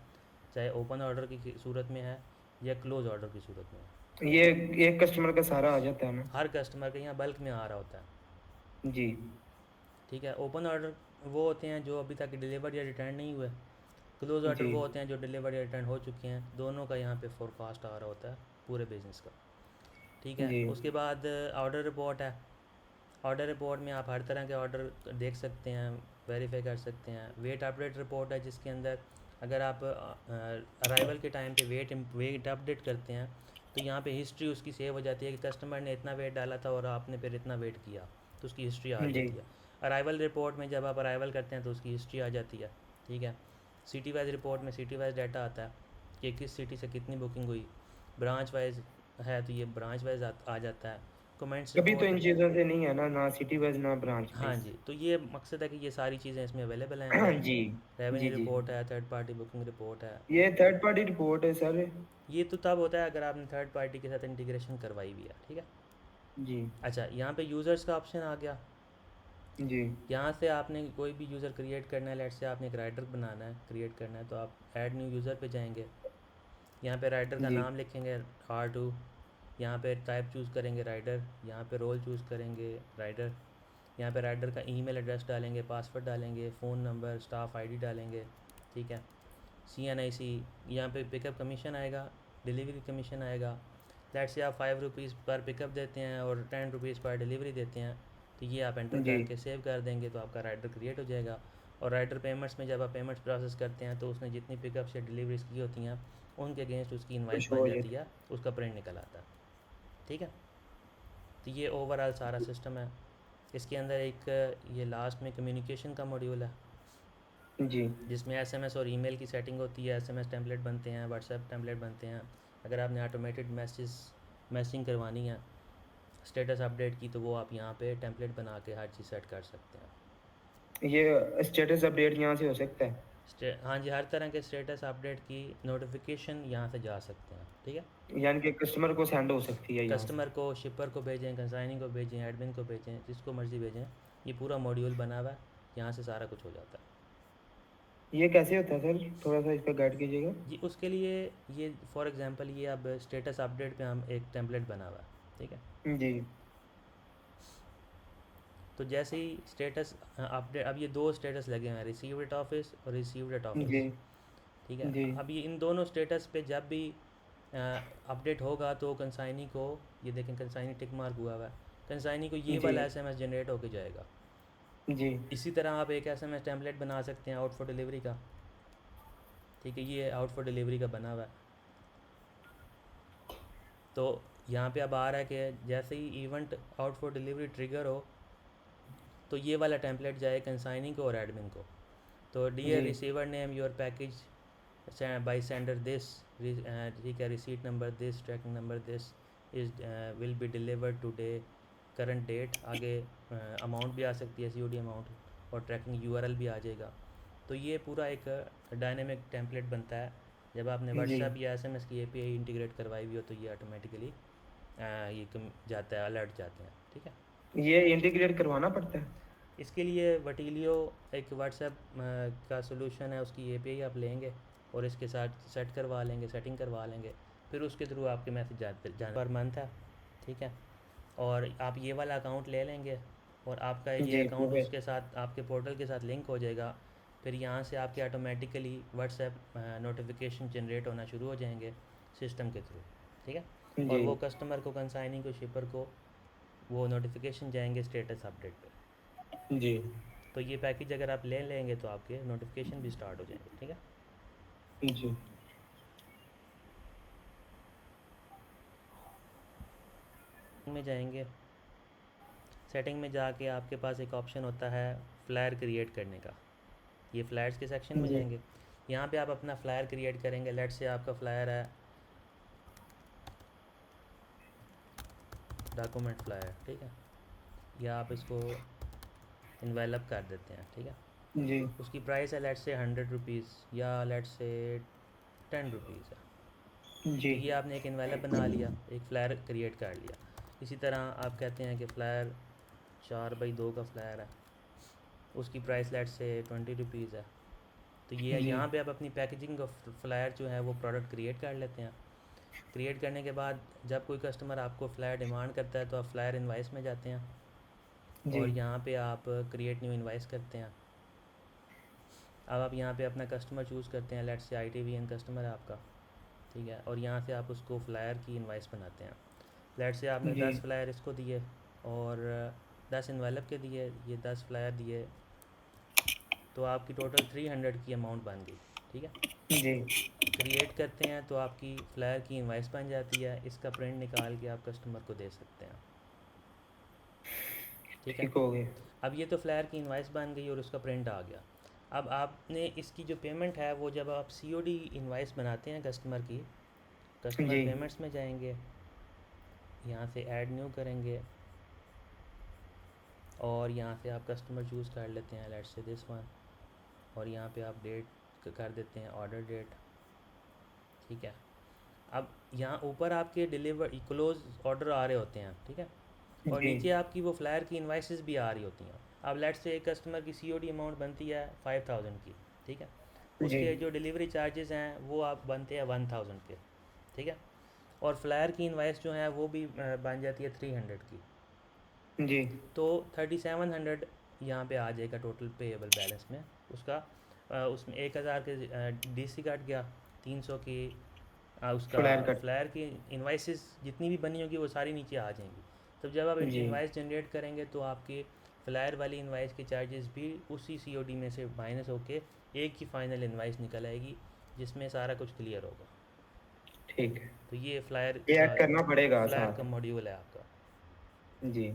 S1: चाहे ओपन ऑर्डर की सूरत में है या क्लोज ऑर्डर की सूरत में है।
S2: ये एक कस्टमर का सारा आ जाता है ना।
S1: हर कस्टमर के यहाँ बल्क में आ रहा होता है।
S2: जी
S1: ठीक है, ओपन ऑर्डर वो होते हैं जो अभी तक डिलीवर या रिटर्न नहीं हुए। क्लोज ऑर्डर
S2: जी
S1: वो होते हैं जो डिलीवर या रिटर्न हो चुके हैं। दोनों का यहाँ पे फोरकास्ट आ रहा होता है पूरे बिज़नेस का। ठीक है,
S2: जी
S1: उसके बाद ऑर्डर रिपोर्ट है। ऑर्डर रिपोर्ट में आप हर तरह के ऑर्डर देख सकते हैं, वेरीफाई कर सकते हैं। वेट अपडेट रिपोर्ट है जिसके अंदर अगर आप अराइवल के टाइम पे वेट अपडेट करते हैं तो यहाँ पे हिस्ट्री उसकी सेव हो जाती है कि कस्टमर ने इतना वेट डाला था और आपने फिर इतना वेट किया, तो उसकी हिस्ट्री आ रही
S2: जी
S1: होती है। अराइवल रिपोर्ट में जब आप अराइवल करते हैं तो उसकी हिस्ट्री आ जाती है। ठीक है, सिटी वाइज रिपोर्ट में सिटी वाइज डाटा आता है कि किस सिटी से कितनी बुकिंग हुई। ब्रांच वाइज है तो ये ब्रांच वाइज आ जाता है। कमेंट्स
S2: कभी तो
S1: रिपोर्ट।
S2: इन चीज़ों से नहीं है ना, ना सिटी वाइज ना ब्रांच
S1: हाँ
S2: वाइज।
S1: जी, तो ये मकसद है कि ये सारी चीज़ें इसमें अवेलेबल हैं हमारी।
S2: जी
S1: रेवेन्यू
S2: जी जी
S1: रिपोर्ट है, थर्ड पार्टी बुकिंग रिपोर्ट है।
S2: ये थर्ड पार्टी रिपोर्ट है सर।
S1: ये तो तब होता है अगर आपने थर्ड पार्टी के साथ इंटीग्रेशन करवाई हुई है। ठीक है,
S2: जी
S1: अच्छा यहाँ पे यूज़र्स का ऑप्शन आ गया।
S2: जी
S1: यहाँ से आपने कोई भी यूज़र क्रिएट करना है, लेट से आपने एक राइडर बनाना है, क्रिएट करना है, तो आप ऐड न्यू यूज़र पे जाएंगे। यहाँ पे राइडर का
S2: जी
S1: नाम लिखेंगे R2। यहाँ पे टाइप चूज़ करेंगे राइडर, यहाँ पे रोल चूज़ करेंगे राइडर। यहाँ पे राइडर का ईमेल एड्रेस डालेंगे, पासवर्ड डालेंगे, फ़ोन नंबर, स्टाफ आईडी डालेंगे। ठीक है, सीएनआईसी, यहाँ पे पिकअप कमीशन आएगा, डिलीवरी कमीशन आएगा। लेट्स से आप 5 रुपीज़ पर पिकअप देते हैं और 10 रुपीज़ पर डिलीवरी देते हैं, तो ये आप एंटर
S2: जी
S1: करके सेव कर देंगे तो आपका राइडर क्रिएट हो जाएगा। और राइडर पेमेंट्स में जब आप पेमेंट्स प्रोसेस करते हैं तो उसने जितनी पिकअप या डिलीवरीज की होती हैं उनके अगेंस्ट उसकी इन्वाइस
S2: कुछ
S1: बन
S2: हो
S1: जाती
S2: जाता
S1: है, उसका प्रिंट निकल आता है। ठीक है, तो ये ओवरऑल सारा सिस्टम है। इसके अंदर एक ये लास्ट में कम्युनिकेशन का मॉड्यूल है
S2: है। जी
S1: जिसमें एसएमएस और ईमेल की सेटिंग होती है। एसएमएस टेम्पलेट बनते हैं, व्हाट्सएप टेम्पलेट बनते हैं। अगर आपने ऑटोमेटेड मैसेजिंग करवानी है स्टेटस अपडेट की, तो वो आप यहाँ पे टेम्पलेट बना के हर चीज़ सेट कर सकते हैं।
S2: ये स्टेटस अपडेट यहाँ से हो सकता है।
S1: हाँ जी, हर तरह के स्टेटस अपडेट की नोटिफिकेशन यहाँ से जा सकते हैं। ठीक है,
S2: यानी कि कस्टमर को सेंड हो सकती है यहाँ से।
S1: कस्टमर को, शिपर को भेजें, कंसाइनिंग को भेजें, एडमिन को भेजें, जिसको मर्ज़ी भेजें। ये पूरा मॉड्यूल बना हुआ है, यहाँ से सारा कुछ हो जाता है।
S2: ये कैसे होता है सर, थोड़ा सा इस पर गाइड कीजिएगा।
S1: ये उसके लिए, ये फॉर एग्ज़ाम्पल ये अब स्टेटस अपडेट पे हम एक टेम्पलेट बना हुआ है। ठीक है,
S2: जी
S1: तो जैसे ही स्टेटस अपडेट, अब ये दो स्टेटस लगे हुए हैं, रिसीव्ड एट ऑफिस और रिसीव्ड एट ऑफिस।
S2: जी
S1: ठीक है,
S2: जी
S1: अब ये इन दोनों स्टेटस पे जब भी अपडेट होगा तो कंसाइनी को, ये देखें कंसाइनी टिक मार्क हुआ हुआ है, कंसाइनी को ये
S2: जी
S1: वाला एसएमएस जनरेट होके जाएगा।
S2: जी
S1: इसी तरह आप एक एसएमएस टेम्पलेट बना सकते हैं आउट फॉर डिलीवरी का। ठीक है, ये आउट फॉर डिलीवरी का बना हुआ है। तो यहाँ पे अब आ रहा है कि जैसे ही event out for delivery trigger हो तो ये वाला टेम्पलेट जाए कंसाइनी को और एडमिन को। तो डियर
S2: जी
S1: receiver name your package by sender this, ठीक है, receipt number this, tracking number this is will be delivered today, current date, आगे अमाउंट भी आ सकती है, सीओडी अमाउंट, और ट्रैकिंग यूआरएल भी आ जाएगा। तो ये पूरा एक डायनेमिक टेम्पलेट बनता है। जब आपने
S2: जी
S1: व्हाट्सएप या एसएमएस की एपीआई इंटीग्रेट करवाई हुई हो तो ये ऑटोमेटिकली ये जाता है, अलर्ट जाते हैं। ठीक है,
S2: ये इंटीग्रेट करवाना पड़ता है।
S1: इसके लिए वटीलियो एक व्हाट्सएप का सोल्यूशन है, उसकी एपीआई आप लेंगे और इसके साथ सेट करवा लेंगे, सेटिंग करवा लेंगे, फिर उसके थ्रू आपके मैसेज जाने पर मंथ है, ठीक है। और आप ये वाला अकाउंट ले लेंगे और आपका ये
S2: जी
S1: अकाउंट
S2: ठीक है।
S1: उसके साथ आपके पोर्टल के साथ लिंक हो जाएगा। फिर यहाँ से आपके ऑटोमेटिकली व्हाट्सएप नोटिफिकेशन जनरेट होना शुरू हो जाएंगे सिस्टम के थ्रू, ठीक है। और
S2: जी
S1: वो कस्टमर को, कंसाइनिंग को, शिपर को वो नोटिफिकेशन जाएंगे स्टेटस अपडेट पे।
S2: जी
S1: तो ये पैकेज अगर आप ले लेंगे तो आपके नोटिफिकेशन भी स्टार्ट हो जाएंगे, ठीक है।
S2: जी
S1: में जाएंगे, सेटिंग में जाके आपके पास एक ऑप्शन होता है फ्लायर क्रिएट करने का। ये फ्लायर्स के सेक्शन में
S2: जी
S1: जाएंगे, यहाँ पे आप अपना फ्लायर क्रिएट करेंगे। लेट से आपका फ्लायर है डॉक्यूमेंट फ्लायर, ठीक है, या आप इसको इन्वेलप कर देते हैं, ठीक है।
S2: जी
S1: उसकी प्राइस है लेट से 100 रुपीज़ या लेट से 10 रुपीज़ है।
S2: जी
S1: तो ये आपने एक इन्वेलप बना लिया, एक फ्लायर क्रिएट कर लिया। इसी तरह आप कहते हैं कि फ़्लायर 4x2 का फ्लायर है, उसकी प्राइस लेट से 20 रुपीज़ है। तो ये
S2: जी
S1: यहाँ पे आप अपनी पैकेजिंग का फ्लायर जो है वो प्रोडक्ट क्रिएट कर लेते हैं। क्रिएट करने के बाद जब कोई कस्टमर आपको फ्लायर डिमांड करता है तो आप फ्लायर इनवाइस में जाते हैं
S2: जी
S1: और यहाँ पे आप क्रिएट न्यू इनवाइस करते हैं। अब आप यहाँ पे अपना कस्टमर चूज़ करते हैं, लेट्स से ITVN कस्टमर है आपका, ठीक है। और यहाँ से आप उसको फ्लायर की इनवाइस बनाते हैं। लेट्स से आपने
S2: जी
S1: 10 फ्लायर इसको दिए और 10 इन्वेलप के दिए, ये 10 फ्लायर दिए, तो आपकी टोटल 300 की अमाउंट बन गई, ठीक है।
S2: जी
S1: क्रिएट करते हैं तो आपकी फ्लायर की इनवाइस बन जाती है। इसका प्रिंट निकाल के आप कस्टमर को दे सकते हैं, ठीक है।
S2: ठीक हो गए।
S1: अब ये तो फ्लायर की इनवाइस बन गई और उसका प्रिंट आ गया। अब आपने इसकी जो पेमेंट है वो जब आप COD इनवाइस बनाते हैं कस्टमर की, कस्टमर
S2: जी
S1: पेमेंट्स में जाएंगे, यहाँ से ऐड न्यू करेंगे और यहाँ से आप कस्टमर चूज़ कर लेते हैं, लेट्स से दिस वन, और यहाँ पे आप डेट कर देते हैं ऑर्डर डेट, ठीक है। अब यहाँ ऊपर आपके डिलीवर क्लोज ऑर्डर आ रहे होते हैं, ठीक है। और
S2: जी
S1: नीचे आपकी वो फ्लायर की इनवाइसेस भी आ रही होती हैं। अब लेट्स से एक कस्टमर की COD अमाउंट बनती है 5000 की, ठीक है।
S2: जी
S1: उसके जो डिलीवरी चार्जेस हैं वो आप बनते हैं 1000 के, ठीक है। और फ्लायर की इनवाइस जो है वो भी बन जाती है 300 की।
S2: जी
S1: तो 3700 यहाँ पे आ जाएगा टोटल पेएबल बैलेंस में उसका। उसमें 1000 के DC कट गया, 300 की उसका
S2: फ्लैर कट।
S1: फ्लायर की इनवाइसेस जितनी भी बनी होगी वो सारी नीचे आ जाएंगी। तो जब आप
S2: जी
S1: इनवाइस जनरेट करेंगे तो आपके फ्लायर वाली इनवाइस के चार्जेस भी उसी COD में से माइनस होके एक ही फाइनल इनवाइस निकल आएगी जिसमें सारा कुछ क्लियर होगा।
S2: ठीक है,
S1: तो ये फ्लायर
S2: ये
S1: का
S2: ऐड करना पड़ेगा
S1: फ्लायर
S2: साथ।
S1: का मॉड्यूल है आपका।
S2: जी